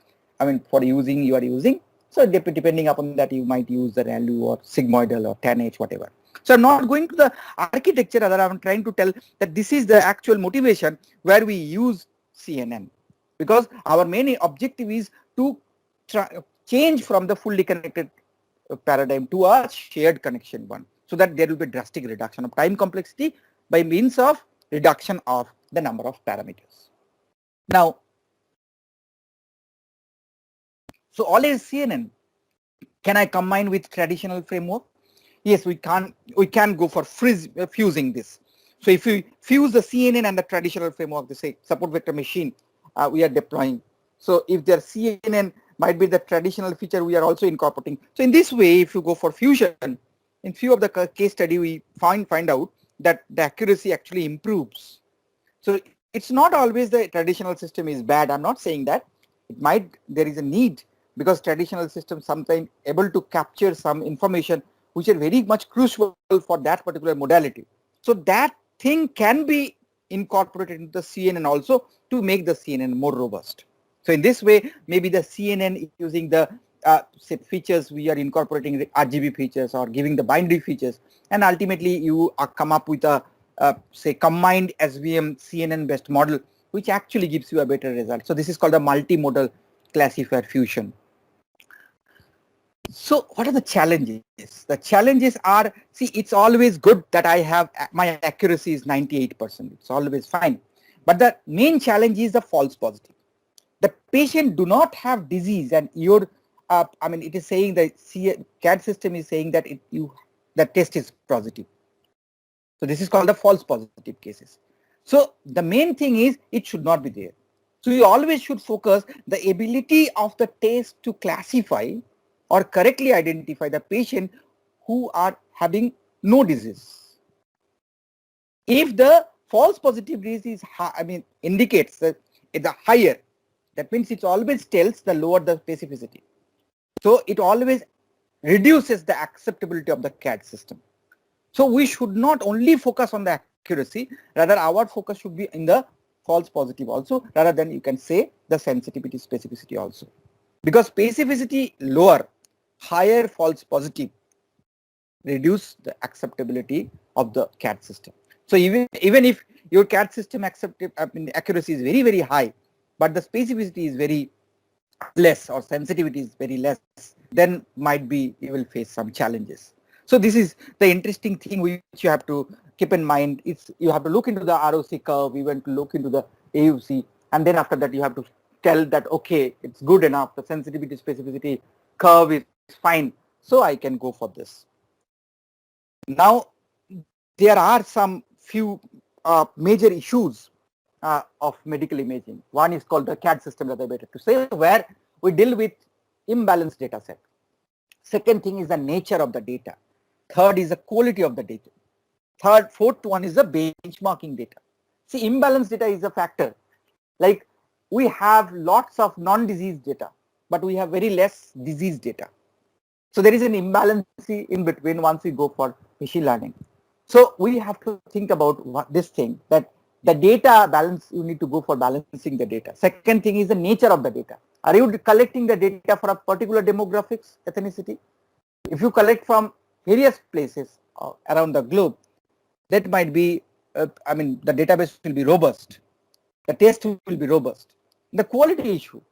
for using, you are using. So depending upon that, you might use the ReLU or sigmoidal or tanh, whatever. So I'm not going to the architecture, rather I'm trying to tell that this is the actual motivation where we use CNN, because our main objective is to change from the fully connected paradigm to a shared connection one, so that there will be drastic reduction of time complexity by means of reduction of the number of parameters. Now, so all is CNN. Can I combine with traditional framework? Yes, we can go for fusing this. So if we fuse the CNN and the traditional framework, they say support vector machine, we are deploying. So if their CNN might be the traditional feature, we are also incorporating. So in this way, if you go for fusion, in few of the case study, we find out that the accuracy actually improves. So it's not always the traditional system is bad. I'm not saying that. There is a need, because traditional systems sometimes able to capture some information which are very much crucial for that particular modality. So that thing can be incorporated into the CNN also to make the CNN more robust. So in this way, maybe the CNN using the features, we are incorporating the RGB features or giving the binary features, and ultimately you come up with a say combined SVM CNN based model, which actually gives you a better result. So this is called a multimodal classifier fusion. So what are the challenges? The challenges are, see, it's always good that I have my accuracy is 98%. It's always fine. But the main challenge is the false positive. The patient do not have disease, and your it is saying that CAD system is saying that the test is positive. So this is called the false positive cases. So the main thing is it should not be there. So you always should focus the ability of the test to classify or correctly identify the patient who are having no disease. If the false positive disease is high, indicates that it's a higher, that means it always tells the lower the specificity. So it always reduces the acceptability of the CAD system. So we should not only focus on the accuracy, rather our focus should be in the false positive also, rather than you can say the sensitivity specificity also. Because specificity lower, higher false positive reduce the acceptability of the CAD system. So even if your CAD system accuracy is very high, but the specificity is very less or sensitivity is very less, then might be you will face some challenges. So this is the interesting thing which you have to keep in mind. It's you have to look into the ROC curve, you want to look into the AUC, and then after that you have to tell that okay, it's good enough, the sensitivity specificity curve is fine, so I can go for this. Now there are some few major issues of medical imaging. One is called the CAD system, that I better to say, where we deal with imbalanced data set. Second thing is the nature of the data. Third is the quality of the data. Fourth one is the benchmarking data. See, imbalanced data is a factor. Like we have lots of non-disease data, but we have very less disease data. So there is an imbalance in between once we go for machine learning. So we have to think about this thing, that the data balance, you need to go for balancing the data. Second thing is the nature of the data. Are you collecting the data for a particular demographics, ethnicity? If you collect from various places around the globe, that might be, the database will be robust. The test will be robust. The quality issue,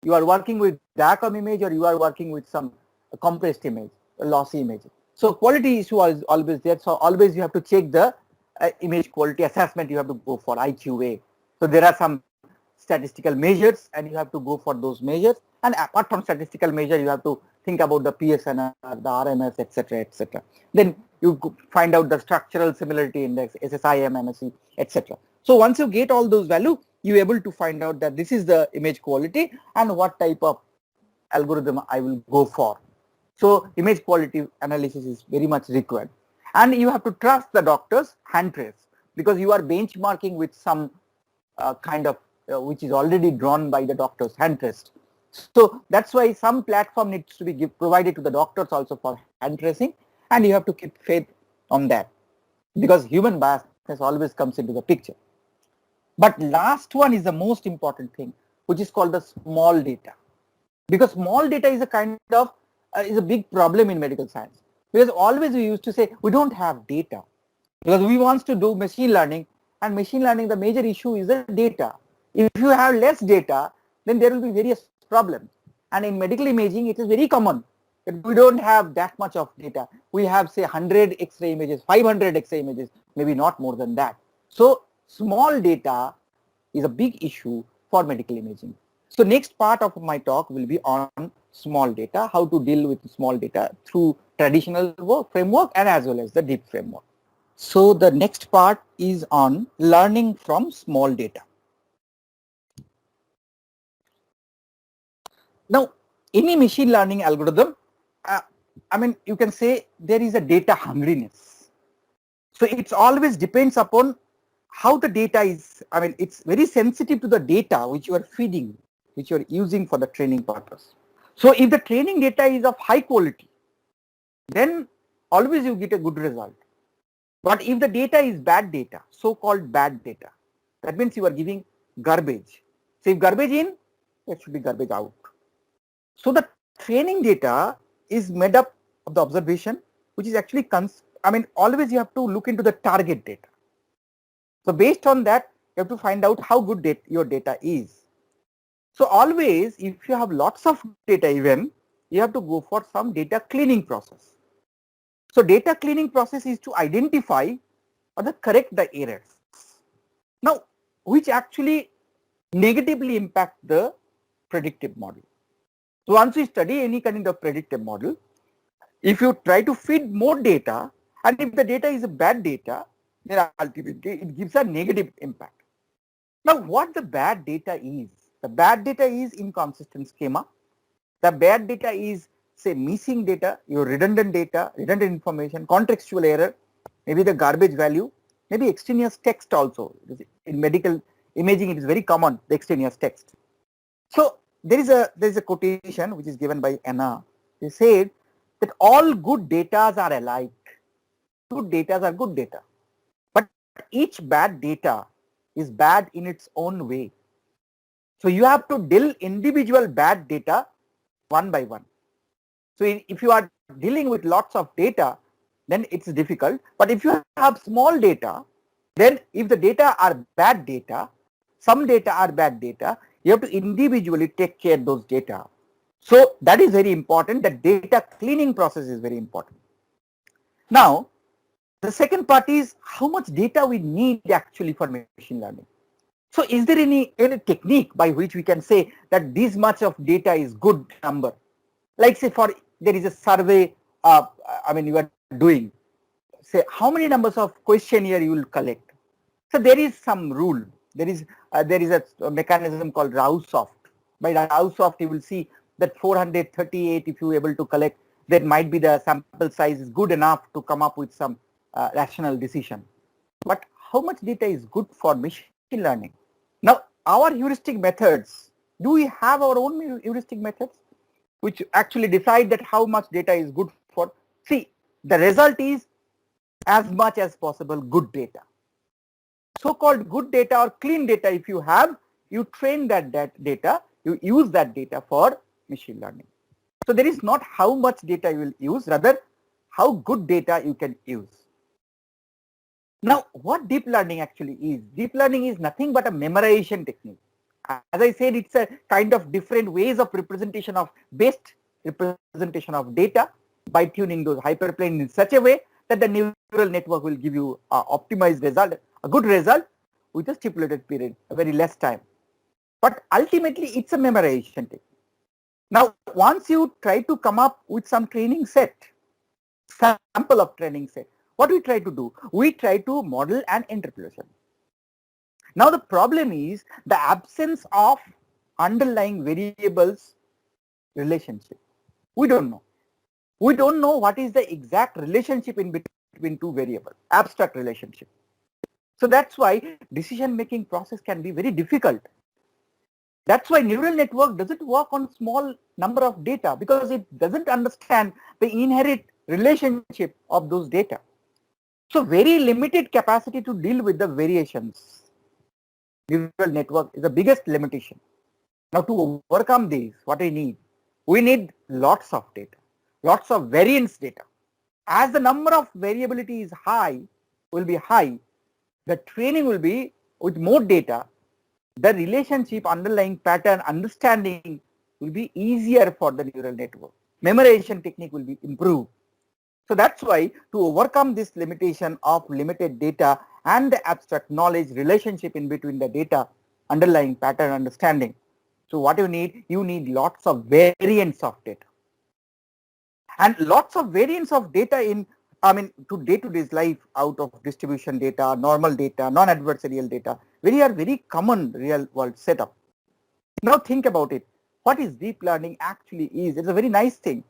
you are working with DACOM image or you are working with some compressed image, a lossy image. So quality issue is always there. So always you have to check the image quality assessment. You have to go for IQA. So there are some statistical measures and you have to go for those measures. And apart from statistical measure, you have to think about the PSNR, the RMS, etc., etc. Then you find out the structural similarity index, SSIM, MSE, etc. So once you get all those values, you are able to find out that this is the image quality and what type of algorithm I will go for. So image quality analysis is very much required. And you have to trust the doctor's hand trace, because you are benchmarking with some kind of which is already drawn by the doctor's hand trace. So that's why some platform needs to be provided to the doctors also for hand tracing, and you have to keep faith on that, because human biasness always comes into the picture. But last one is the most important thing, which is called the small data, because small data is a kind of is a big problem in medical science, because always we used to say we don't have data, because we want to do machine learning, and machine learning, the major issue is the data. If you have less data, then there will be various problems. And in medical imaging, it is very common that we don't have that much of data. We have say 100 X-ray images, 500 X-ray images, maybe not more than that. So small data is a big issue for medical imaging. So next part of my talk will be on small data, how to deal with small data through traditional framework and as well as the deep framework. So the next part is on learning from small data. Now, any machine learning algorithm, you can say there is a data hungriness. So it always depends upon how the data is, it's very sensitive to the data which you are feeding, which you are using for the training purpose. So if the training data is of high quality, then always you get a good result. But if the data is bad data, so-called bad data, that means you are giving garbage. So if garbage in, there should be garbage out. So the training data is made up of the observation, which is actually, always you have to look into the target data. So based on that, you have to find out how good your data is. So always, if you have lots of data even, you have to go for some data cleaning process. So data cleaning process is to identify or correct the errors. Now, which actually negatively impact the predictive model. So once we study any kind of predictive model, if you try to feed more data, and if the data is a bad data, then ultimately it gives a negative impact. Now what the bad data is? The bad data is inconsistent schema. The bad data is say missing data, your redundant data, redundant information, contextual error, maybe the garbage value, maybe extraneous text also. In medical imaging, it is very common, the extraneous text. So there is a quotation which is given by Anna. They said that all good data are alike. Good data are good data, but each bad data is bad in its own way. So you have to deal individual bad data one by one. So if you are dealing with lots of data, then it's difficult. But if you have small data, then if the data are bad data, some data are bad data, you have to individually take care of those data. So that is very important. The data cleaning process is very important. Now, the second part is how much data we need actually for machine learning. So is there any technique by which we can say that this much of data is good number? Like say for there is a survey, you are doing, say how many numbers of questionnaire you will collect. So there is some rule. There is a mechanism called Rao-Soft. By Rao-Soft, you will see that 438, if you are able to collect, that might be the sample size is good enough to come up with some rational decision. But how much data is good for machine learning? Now, our heuristic methods, do we have our own heuristic methods which actually decide that how much data is good for? See, the result is as much as possible good data. So-called good data or clean data, if you have, you train that data, you use that data for machine learning. So there is not how much data you will use, rather how good data you can use. Now, what deep learning actually is? Deep learning is nothing but a memorization technique. As I said, it's a kind of different ways of representation of best representation of data by tuning those hyperplane in such a way that the neural network will give you an optimized result, a good result with a stipulated period, a very less time. But ultimately, it's a memorization technique. Now, once you try to come up with some training set, sample of training set, what we try to do? We try to model an interpolation. Now the problem is the absence of underlying variables relationship. We don't know. We don't know what is the exact relationship in between two variables, abstract relationship. So that's why decision making process can be very difficult. That's why neural network doesn't work on small number of data because it doesn't understand the inherent relationship of those data. So very limited capacity to deal with the variations. Neural network is the biggest limitation. Now to overcome these, what we need lots of data, lots of variance data. As the number of variability is will be high, the training will be with more data, the relationship underlying pattern understanding will be easier for the neural network. Memorization technique will be improved. So that's why to overcome this limitation of limited data and the abstract knowledge relationship in between the data underlying pattern understanding. So what you need lots of variants of data. And lots of variants of data in, to day-to-day life out of distribution data, normal data, non-adversarial data, very common real world setup. Now think about it. What is deep learning actually is? It's a very nice thing.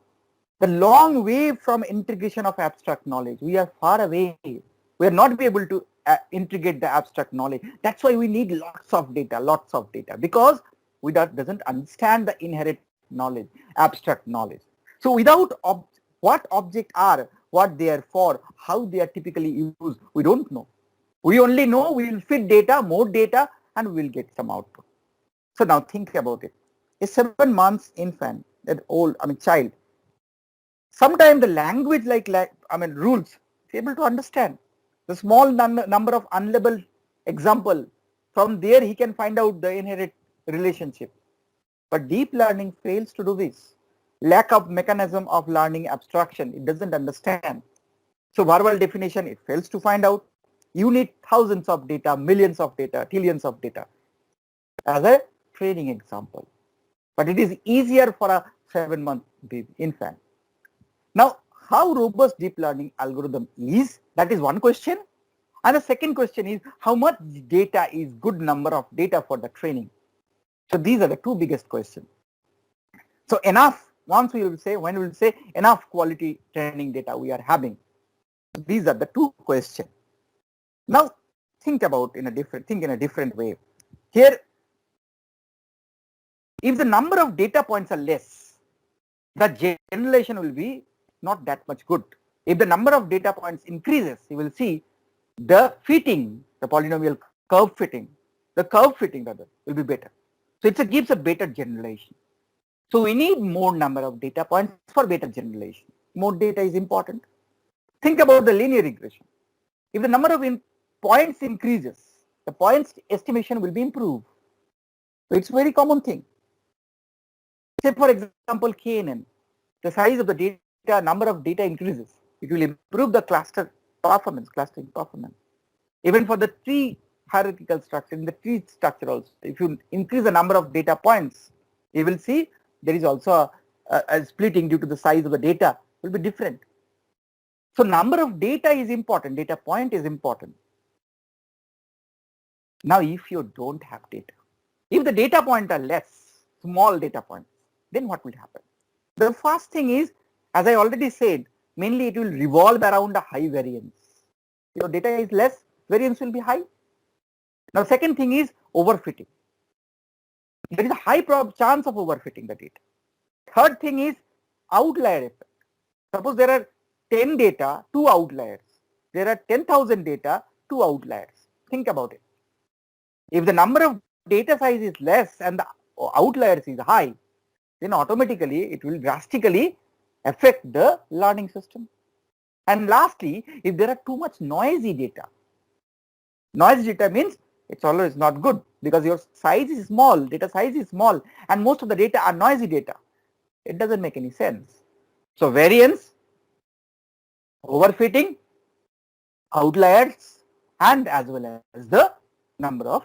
The long way from integration of abstract knowledge. We are far away. We are not be able to integrate the abstract knowledge. That's why we need lots of data because we doesn't understand the inherent knowledge, abstract knowledge. So without what objects are, what they are for, how they are typically used, we don't know. We only know we will fit data, more data, and we will get some output. So now think about it. A 7 months infant, child, sometimes the language rules is able to understand. The small number of unlabeled example, from there he can find out the inherent relationship. But deep learning fails to do this. Lack of mechanism of learning abstraction, it doesn't understand. So verbal definition, it fails to find out. You need thousands of data, millions of data, trillions of data as a training example. But it is easier for a 7-month baby infant. Now, how robust deep learning algorithm is? That is one question. And the second question is how much data is good number of data for the training? So these are the two biggest questions. So enough Once we will say, when we will say enough quality training data we are having. These are the two questions. Now think in a different way. Here, if the number of data points are less, the generalization will be not that much good. If the number of data points increases, you will see the fitting, the polynomial curve fitting, the curve fitting rather will be better. So it gives a better generalization. So we need more number of data points for better generalization. More data is important. Think about the linear regression. If the number of points increases, the points estimation will be improved. So it's a very common thing. Say for example KNN, the size of the data, number of data increases. It will improve the clustering performance. Even for the tree hierarchical structure, in the tree structure also, if you increase the number of data points, you will see there is also a splitting due to the size of the data will be different. So number of data is important, data point is important. Now if you don't have data, if the data points are less, small data points, then what will happen? The first thing is, as I already said, mainly it will revolve around a high variance. Your data is less, variance will be high. Now second thing is overfitting. There is a high chance of overfitting the data. Third thing is outlier effect. Suppose there are 10 data, 2 outliers. There are 10,000 data, 2 outliers. Think about it. If the number of data size is less and the outliers is high, then automatically it will drastically affect the learning system. And lastly, if there are too much noisy data means it's always not good because your size is small, data size is small, and most of the data are noisy data. It doesn't make any sense. So variance, overfitting, outliers, and as well as the number of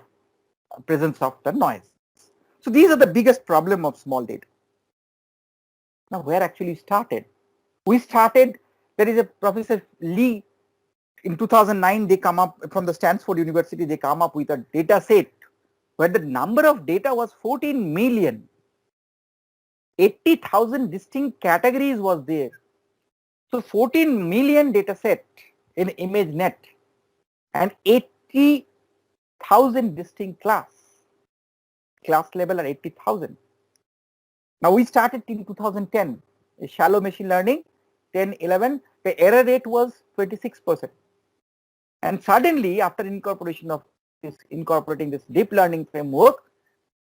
presence of the noise. So these are the biggest problem of small data. Now where actually started? We started, there is a Professor Lee, in 2009 they come up from the Stanford University, they come up with a data set where the number of data was 14 million. 80,000 distinct categories was there. So 14 million data set in ImageNet and 80,000 distinct class level are 80,000. Now we started in 2010, a shallow machine learning, 10, 11, the error rate was 26%. And suddenly after incorporating this deep learning framework,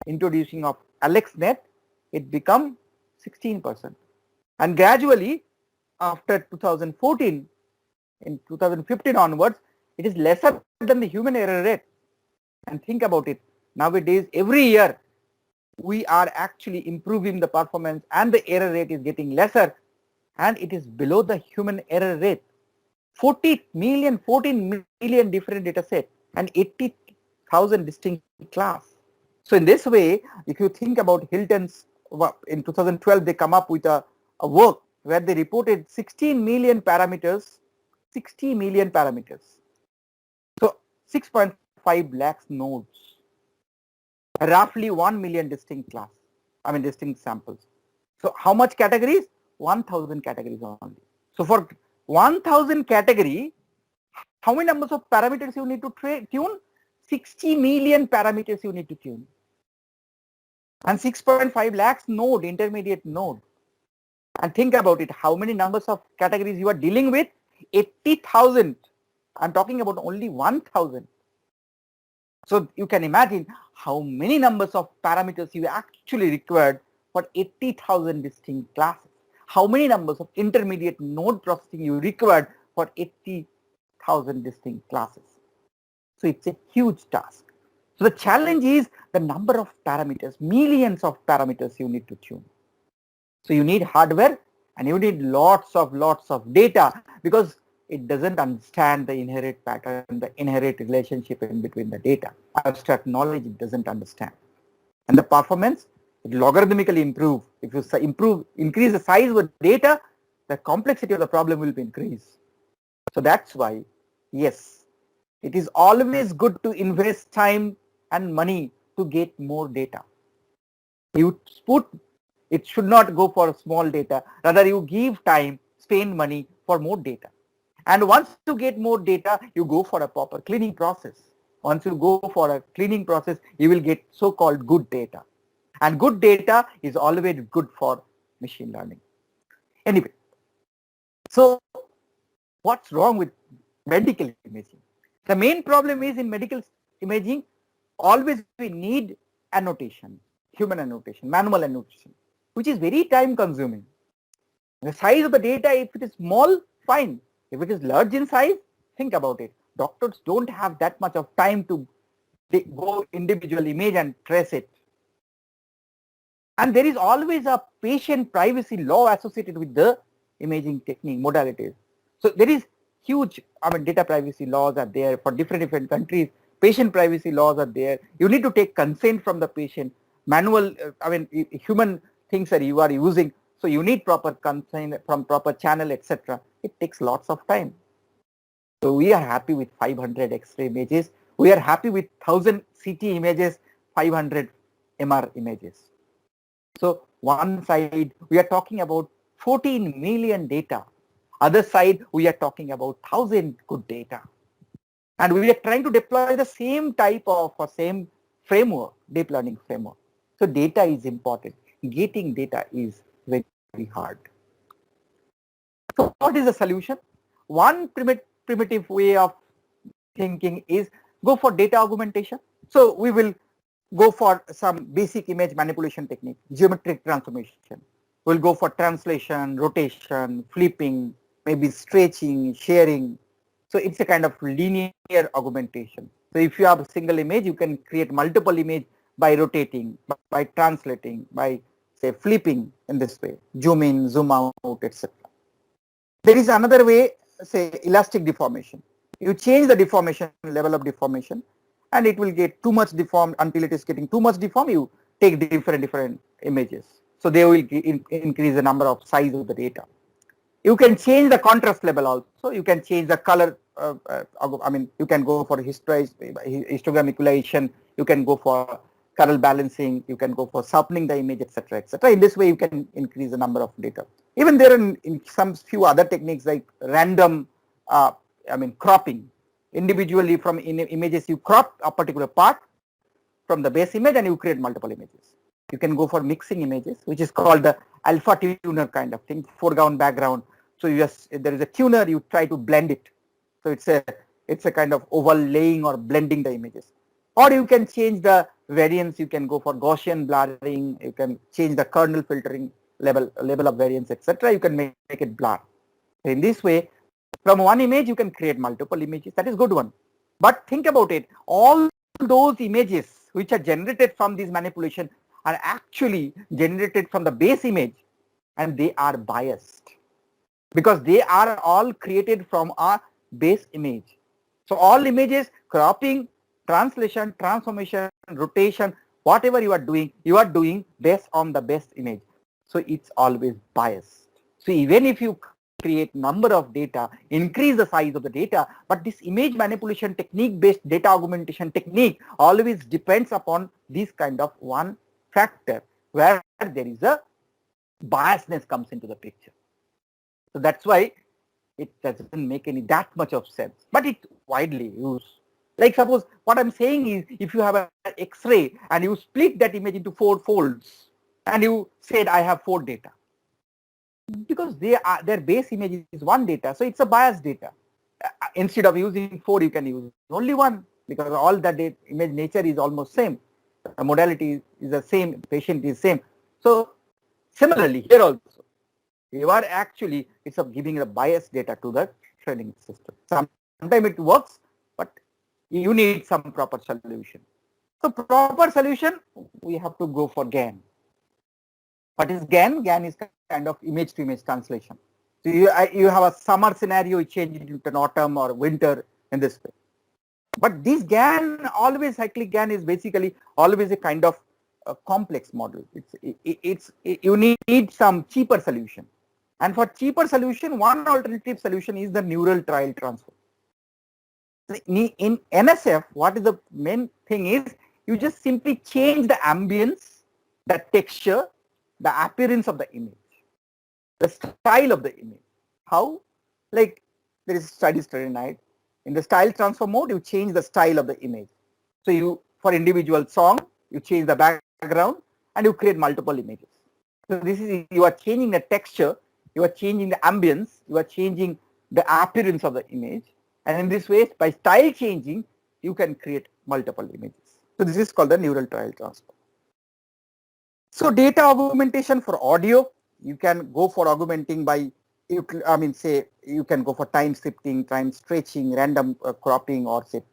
introducing of AlexNet, it become 16%. And gradually after 2014, in 2015 onwards, it is lesser than the human error rate. And think about it, nowadays every year we are actually improving the performance and the error rate is getting lesser and it is below the human error rate. 14 million different data set and 80,000 distinct class. So in this way, if you think about Hilton's, in 2012 they come up with a work where they reported 16 million parameters, 60 million parameters. So 6.5 lakhs nodes, roughly 1 million distinct samples. So how much categories? 1,000 categories only. So for 1,000 category, how many numbers of parameters you need to tune? 60 million parameters you need to tune. And 6.5 lakhs node, intermediate node. And think about it, how many numbers of categories you are dealing with? 80,000. I'm talking about only 1,000. So you can imagine how many numbers of parameters you actually required for 80,000 distinct classes. How many numbers of intermediate node processing you required for 80,000 distinct classes. So it's a huge task. So the challenge is the number of parameters, millions of parameters you need to tune. So you need hardware and you need lots of data because it doesn't understand the inherent pattern, the inherent relationship in between the data. Abstract knowledge it doesn't understand. And the performance, it logarithmically improve. If you increase the size of the data, the complexity of the problem will be increased. So that's why, yes, it is always good to invest time and money to get more data. You put It should not go for small data. Rather, you give time, spend money for more data. And once you get more data, you go for a proper cleaning process. Once you go for a cleaning process, you will get so-called good data. And good data is always good for machine learning. Anyway, so what's wrong with medical imaging? The main problem is in medical imaging, always we need annotation, human annotation, manual annotation, which is very time consuming. The size of the data, if it is small, fine. If it is large in size, think about it. Doctors don't have that much of time to go individual image and trace it. And there is always a patient privacy law associated with the imaging technique modalities. So there is huge, data privacy laws are there for different countries. Patient privacy laws are there. You need to take consent from the patient. Manual, human things that you are using. So you need proper consent from proper channel, etc. It takes lots of time. So we are happy with 500 X-ray images. We are happy with 1000 CT images, 500 MR images. So one side we are talking about 14 million data. Other side we are talking about 1000 good data. And we are trying to deploy the same type of or same framework, deep learning framework. So data is important. Getting data is very, very hard. So what is the solution? One primitive way of thinking is go for data augmentation. So we will go for some basic image manipulation technique, geometric transformation. We'll go for translation, rotation, flipping, maybe stretching, sharing. So it's a kind of linear augmentation. So if you have a single image, you can create multiple images by rotating, by translating, by say flipping in this way, zoom in, zoom out, etc. There is another way, say elastic deformation. You change the deformation, level of deformation, and it will get too much deformed. Until it is getting too much deformed, you take different images. So they will increase the number of size of the data. You can change the contrast level also. You can change the color. You can go for histogram equalization. You can go for color balancing. You can go for sharpening the image, etc., etc. In this way, you can increase the number of data. Even there are in some few other techniques like random, cropping. Individually from images, you crop a particular part from the base image and you create multiple images. You can go for mixing images, which is called the alpha tuner kind of thing, foreground, background. So you just, there is a tuner, you try to blend it. So it's a kind of overlaying or blending the images. Or you can change the variance, you can go for Gaussian blurring, you can change the kernel filtering level of variance, etc. You can make it blur. In this way, from one image you can create multiple images. That is good one. But think about it, all those images which are generated from this manipulation are actually generated from the base image, and they are biased because they are all created from our base image. So all images, cropping, translation, transformation, rotation, whatever you are doing based on the best image. So it's always biased. So even if you create number of data, increase the size of the data, but this image manipulation technique based data augmentation technique always depends upon this kind of one factor where there is a biasness comes into the picture. So that's why it doesn't make that much of sense, but it's widely used. Like suppose what I'm saying is, if you have an X-ray and you split that image into 4 folds and you said I have 4 data, because their base image is 1 data, so it's a biased data. Instead of using 4, you can use only 1 because all the image nature is almost same. The modality is the same, patient is same. So similarly here also, you are actually, it's of giving the biased data to the training system. Sometimes it works, but you need some proper solution. So proper solution, we have to go for GAN. What is GAN? GAN is kind of image to image translation. So you have a summer scenario, you change it into an autumn or winter in this way. But this GAN, always cyclic GAN is basically always a kind of a complex model. You need some cheaper solution. And for cheaper solution, one alternative solution is the neural trial transfer. In NSF, what is the main thing is, you just simply change the ambience, the texture, the appearance of the image, the style of the image. How? Like there is study night. In the style transfer mode, you change the style of the image. So you, for individual song, you change the background and you create multiple images. So this is, you are changing the texture, you are changing the ambience, you are changing the appearance of the image. And in this way, by style changing, you can create multiple images. So this is called the neural trial transfer. So data augmentation for audio, you can go for augmenting by, say you can go for time shifting, time stretching, random cropping, or say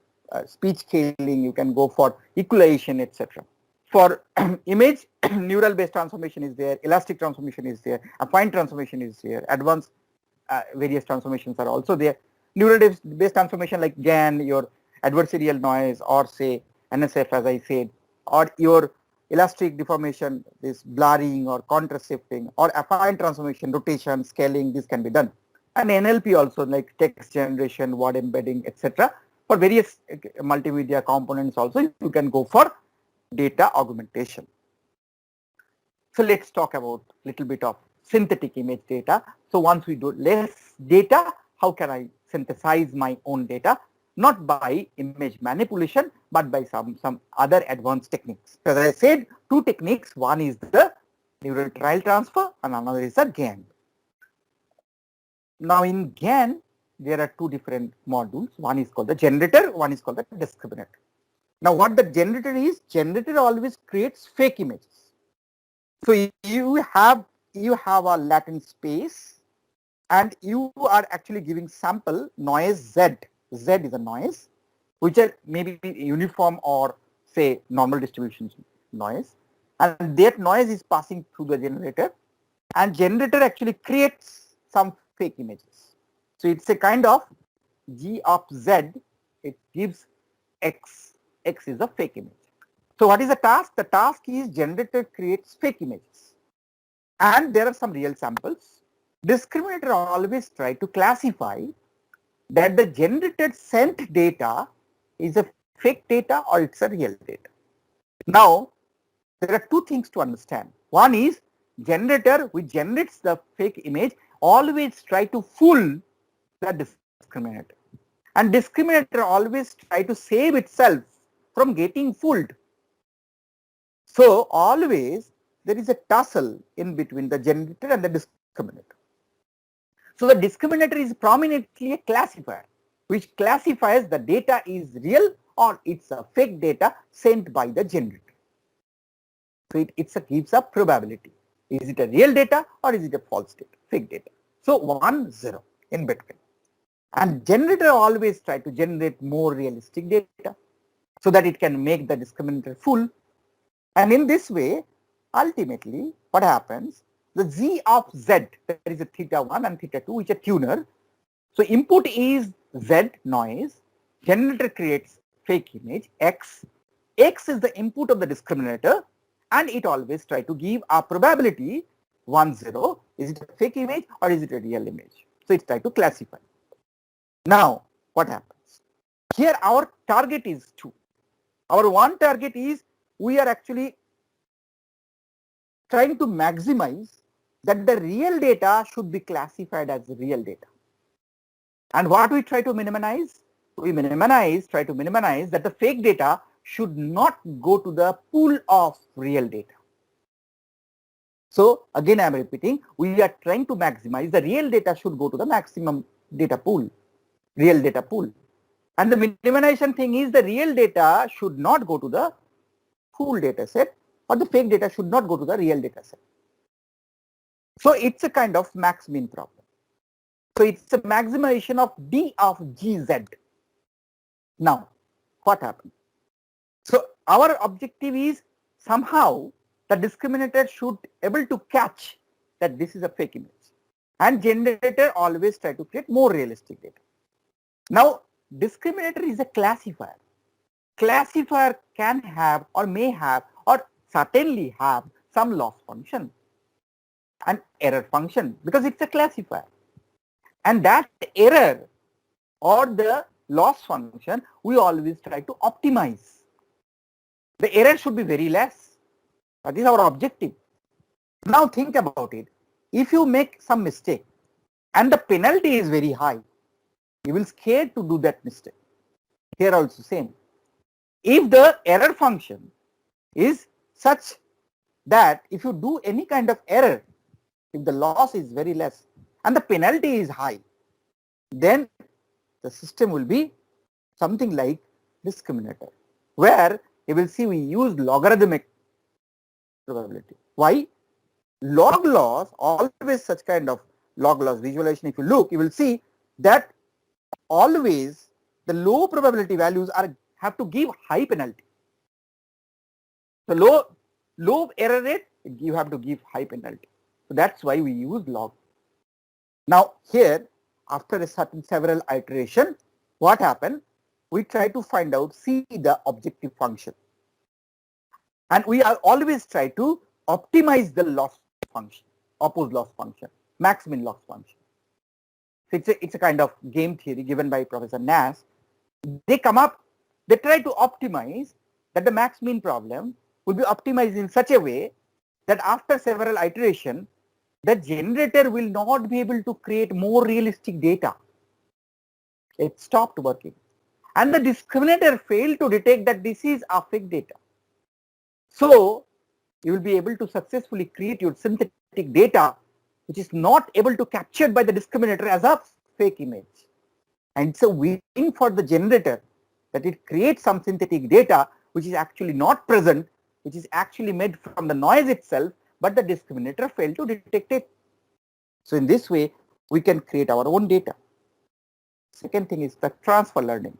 speech scaling. You can go for equalization, etc. For image, neural based transformation is there, elastic transformation is there, affine transformation is there, advanced various transformations are also there. Neural based transformation like GAN, your adversarial noise, or say NSF, as I said, or your elastic deformation, this blurring or contrast shifting, or affine transformation, rotation, scaling, this can be done. And NLP also, like text generation, word embedding, etc. For various multimedia components also, you can go for data augmentation. So let's talk about a little bit of synthetic image data. So once we do less data, how can I synthesize my own data? Not by image manipulation, but by some other advanced techniques. As I said, two techniques. One is the neural trial transfer and another is the GAN. Now in GAN, there are two different modules. One is called the generator, one is called the discriminator. Now what the generator is, generator always creates fake images. So you have a latent space and you are actually giving sample noise Z. Z is a noise which are maybe uniform or say normal distribution noise, and that noise is passing through the generator, and generator actually creates some fake images. So it's a kind of G of Z, it gives X. X is a fake image. So what is the task? The task is generator creates fake images. And there are some real samples. Discriminator always try to classify that the generated sent data is a fake data or it's a real data. Now, there are two things to understand. One is generator which generates the fake image always try to fool the discriminator. And discriminator always try to save itself from getting fooled. So always there is a tussle in between the generator and the discriminator. So the discriminator is prominently a classifier which classifies the data is real or it's a fake data sent by the generator. So it gives a probability. Is it a real data or is it a false data, fake data? So 1, 0 in between. And generator always try to generate more realistic data so that it can make the discriminator full. And in this way, ultimately, what happens? The Z of Z, there is a theta 1 and theta 2, which is a tuner. So input is Z noise, generator creates fake image X. X is the input of the discriminator, and it always try to give a probability 1, 0. Is it a fake image or is it a real image? So it's try to classify. Now, what happens? Here our target is 2. Our one target is we are actually trying to maximize that the real data should be classified as real data. And what we try to minimize? We try to minimize that the fake data should not go to the pool of real data. So again I am repeating, we are trying to maximize the real data should go to the maximum data pool, real data pool. And the minimization thing is the real data should not go to the full data set, or the fake data should not go to the real data set. So it's a kind of max min problem. So it's a maximization of D of GZ. Now, what happens? So our objective is somehow the discriminator should able to catch that this is a fake image, and generator always try to create more realistic data. Now, discriminator is a classifier. Classifier can have or may have or certainly have some loss function and error function because it's a classifier. And that error or the loss function we always try to optimize. The error should be very less. That is our objective. Now think about it. If you make some mistake and the penalty is very high, you will scared to do that mistake. Here also same. If the error function is such that if you do any kind of error, if the loss is very less and the penalty is high, then the system will be something like discriminator, where you will see we use logarithmic probability. Why? Log loss, always such kind of log loss visualization, if you look, you will see that always the low probability values have to give high penalty. So low error rate, you have to give high penalty. So that's why we use log. Now here, after a several iteration, what happened? We try to find out, see the objective function. And we are always try to optimize the loss function, oppose loss function, max min loss function. So it's a kind of game theory given by Professor Nash. They try to optimize that the max min problem will be optimized in such a way that after several iteration, the generator will not be able to create more realistic data. It stopped working. And the discriminator failed to detect that this is a fake data. So you will be able to successfully create your synthetic data which is not able to captured by the discriminator as a fake image. And so we win for the generator that it creates some synthetic data which is actually not present, which is actually made from the noise itself, but the discriminator failed to detect it. So in this way, we can create our own data. Second thing is the transfer learning.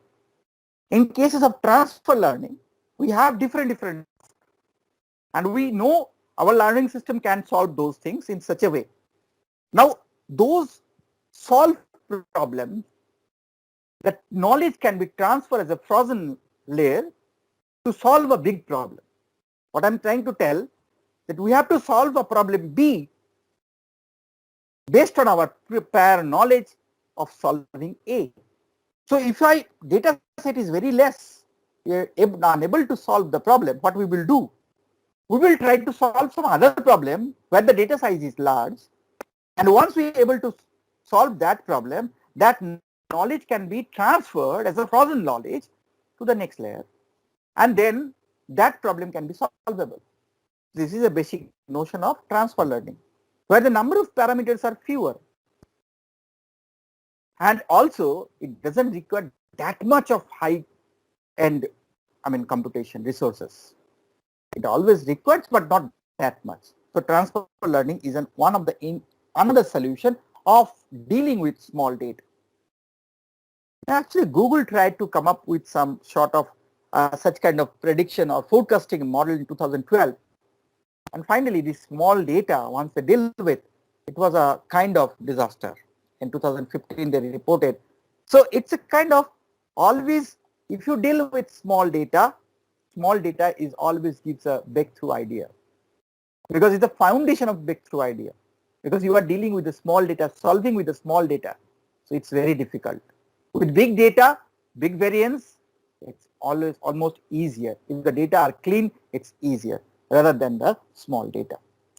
In cases of transfer learning, we have different and we know our learning system can solve those things in such a way. Now, those solved problems, that knowledge can be transferred as a frozen layer to solve a big problem. What I'm trying to tell that we have to solve a problem B based on our prior knowledge of solving A. So if my data set is very less, we are unable to solve the problem, what we will do? We will try to solve some other problem where the data size is large, and once we are able to solve that problem, that knowledge can be transferred as a frozen knowledge to the next layer, and then that problem can be solvable. This is a basic notion of transfer learning, where the number of parameters are fewer. And also, it doesn't require that much of high-end, computation resources. It always requires, but not that much. So transfer learning is one of the another solution of dealing with small data. Actually, Google tried to come up with some sort of such kind of prediction or forecasting model in 2012. And finally, this small data, once they deal with, it was a kind of disaster. In 2015, they reported. So it's a kind of always, if you deal with small data is always gives a breakthrough idea, because it's the foundation of breakthrough idea, because you are dealing with the small data, solving with the small data. So it's very difficult. With big data, big variance, it's always almost easier. If the data are clean, it's easier rather than the small data.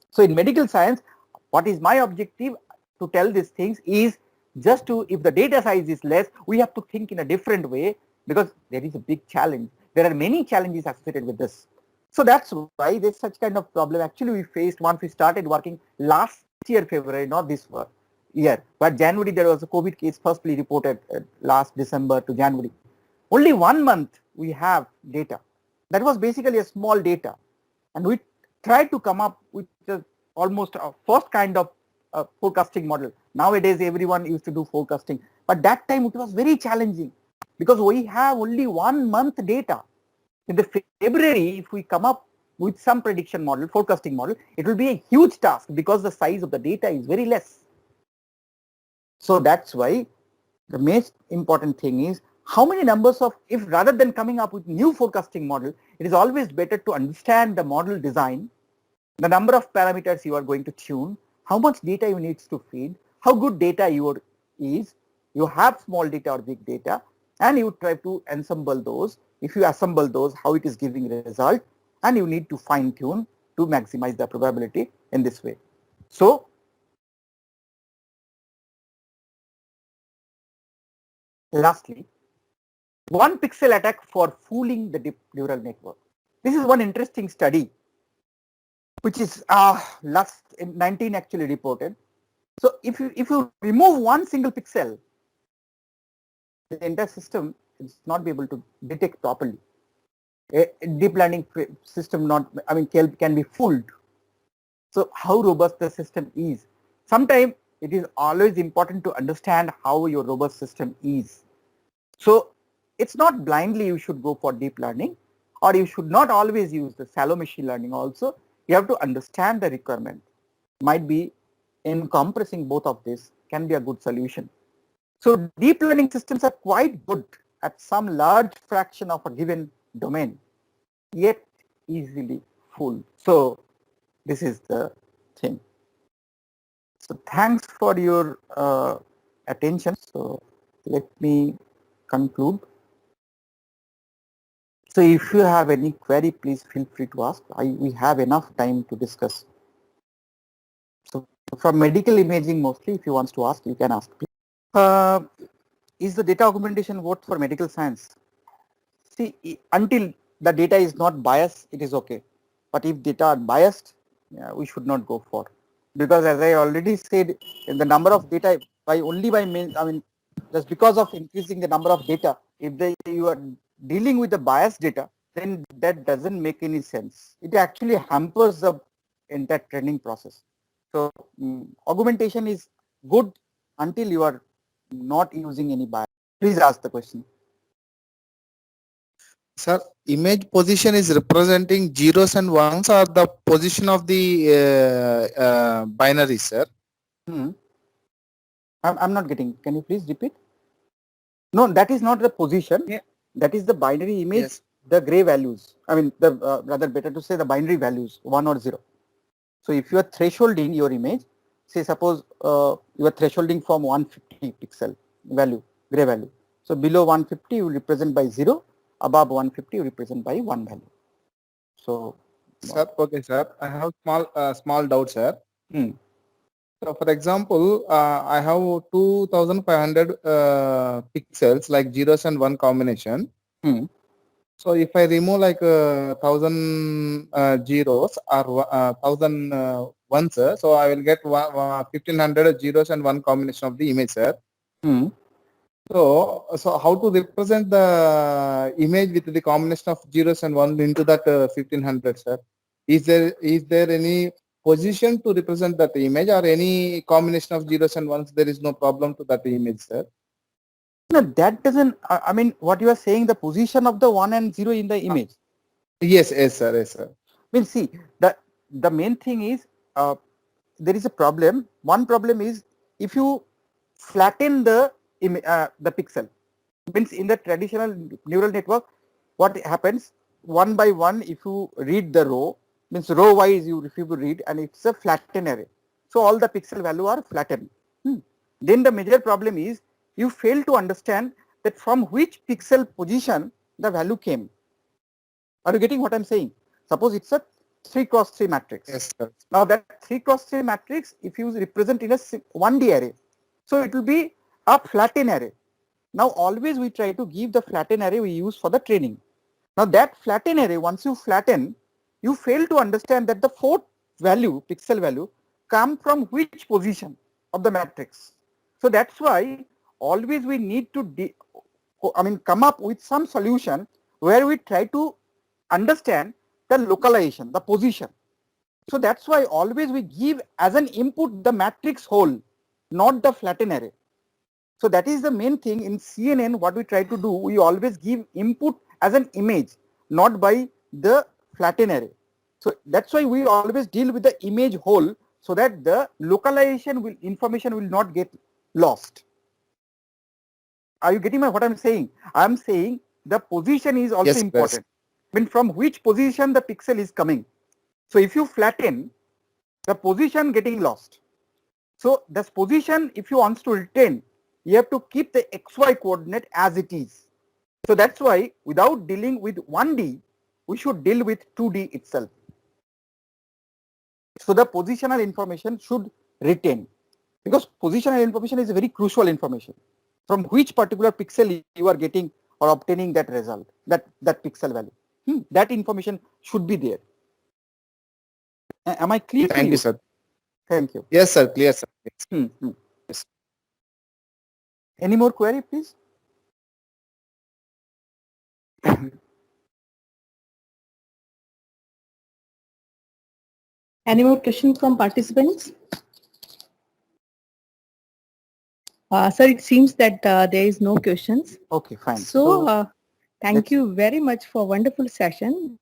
So in medical science, what is my objective to tell these things is just to, if the data size is less, we have to think in a different way, because there is a big challenge. There are many challenges associated with this. So that's why there's such kind of problem. Actually, we faced once we started working last year, February, not this year, but January there was a COVID case firstly reported last December to January. Only 1 month we have data. That was basically a small data. And we tried to come up with almost a first kind of forecasting model. Nowadays, everyone used to do forecasting, but that time it was very challenging because we have only 1 month data. In the February, if we come up with some prediction model, forecasting model, it will be a huge task because the size of the data is very less. So that's why the most important thing is how many numbers of, if rather than coming up with new forecasting model, it is always better to understand the model design, the number of parameters you are going to tune, how much data you need to feed, how good data is, you have small data or big data, and you try to ensemble those. If you assemble those, how it is giving result, and you need to fine tune to maximize the probability. in this way. So lastly, one pixel attack for fooling the deep neural network. This is one interesting study which is last in 19 actually reported. So if you remove one single pixel, the entire system is not be able to detect properly. A deep learning system can be fooled. So how robust the system is. Sometimes it is always important to understand how your robust system is. So it's not blindly you should go for deep learning, or you should not always use the shallow machine learning also. You have to understand the requirement. Might be in compressing both of this can be a good solution. So deep learning systems are quite good at some large fraction of a given domain, yet easily fooled. So this is the thing. So thanks for your attention. So let me conclude. So if you have any query, please feel free to ask. We have enough time to discuss. So from medical imaging mostly, if you want to ask, you can ask. Is the data augmentation worth for medical science? See, until the data is not biased, it is okay. But if data are biased, yeah, we should not go for. Because as I already said, in the number of data just because of increasing the number of data, if you are dealing with the biased data, then that doesn't make any sense. It actually hampers the entire training process. So augmentation is good until you are not using any bias. Please ask the question. Sir, image position is representing zeros and ones or the position of the binary, sir? I'm not getting. Can you please repeat? No, that is not the position. Yeah. That is the binary image, Yes. the gray values. Rather better to say the binary values, 1 or 0. So if you are thresholding your image, say suppose you are thresholding from 150 pixel value, gray value. So below 150 you represent by 0, above 150 you represent by 1 value. So Sir, okay, sir. I have small doubt, sir. Hmm. So, for example, I have 2,500 pixels, like zeros and one combination. So, if I remove like 1,000 zeros or 1,000 ones, so I will get 1,500 zeros and one combination of the image, sir. So how to represent the image with the combination of zeros and one into that 1,500, sir? Is there any position to represent that image, or any combination of zeros and ones? There is no problem to that image, sir. No, that doesn't. What you are saying, the position of the 1 and 0 in the image. Yes, sir, yes, sir. See, the main thing is there is a problem. One problem is if you flatten the pixel. Means in the traditional neural network, what happens one by one, if you read the row, means row wise if you read, and it's a flattened array. So all the pixel value are flattened. Then the major problem is you fail to understand that from which pixel position the value came. Are you getting what I'm saying? Suppose it's a 3x3 matrix. Yes, sir. Now that 3x3 matrix, if you represent in a 1D array, so it will be a flattened array. Now always we try to give the flattened array we use for the training. Now that flattened array, once you flatten, you fail to understand that the fourth value, pixel value, come from which position of the matrix. So that's why always we need to come up with some solution where we try to understand the localization, the position. So that's why always we give as an input the matrix whole, not the flattened array. So that is the main thing in CNN. What we try to do, we always give input as an image, not by the flattened array. So that's why we always deal with the image whole, so that the localization information will not get lost. Are you getting what I'm saying? I'm saying the position is also important. From which position the pixel is coming. So if you flatten, the position getting lost. So this position, if you want to retain, you have to keep the XY coordinate as it is. So that's why without dealing with 1D, we should deal with 2D itself. So the positional information should retain, because positional information is a very crucial information. From which particular pixel you are getting or obtaining that result, that pixel value. That information should be there. Am I clear? Thank you, sir. Thank you. Yes, sir. Clear, sir. Yes. Any more query, please? Any more questions from participants? Sir, it seems that there is no questions. Okay, fine. So, thank let's- you very much for wonderful session.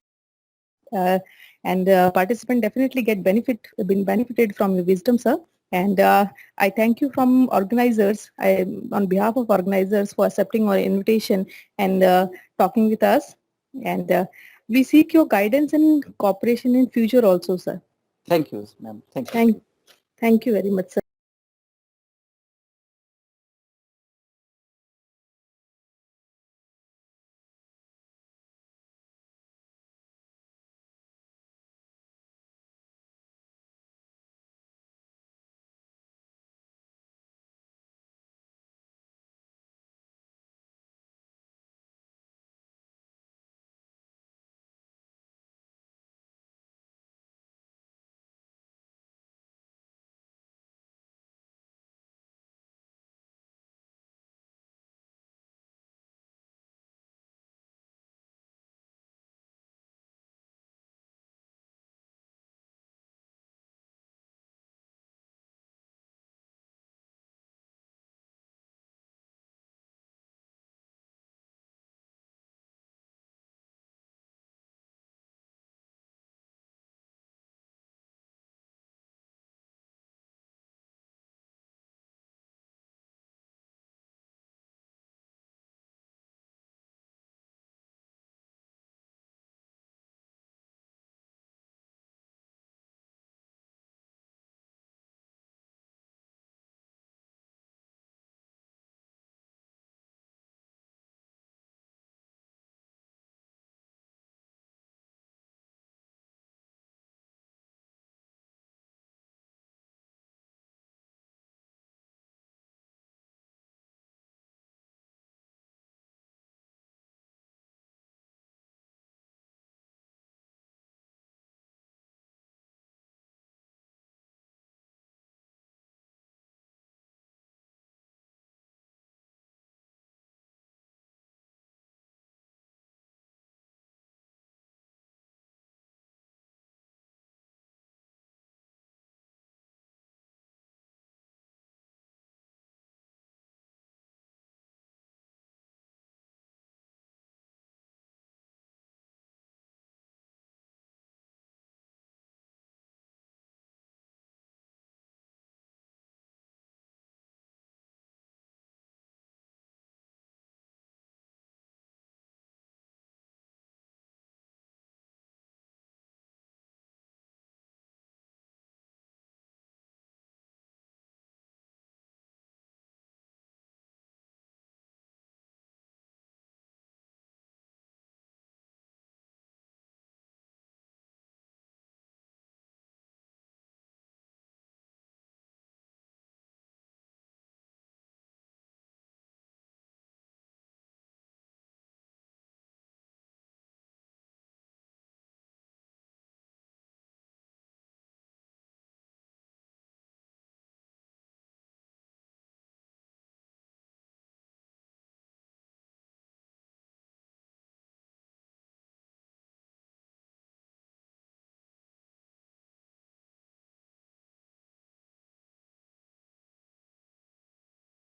And participant definitely been benefited from your wisdom, sir. And I thank you from organizers, on behalf of organizers, for accepting our invitation and talking with us. And we seek your guidance and cooperation in future also, sir. Thank you, ma'am. Thank you. Thank you very much, sir.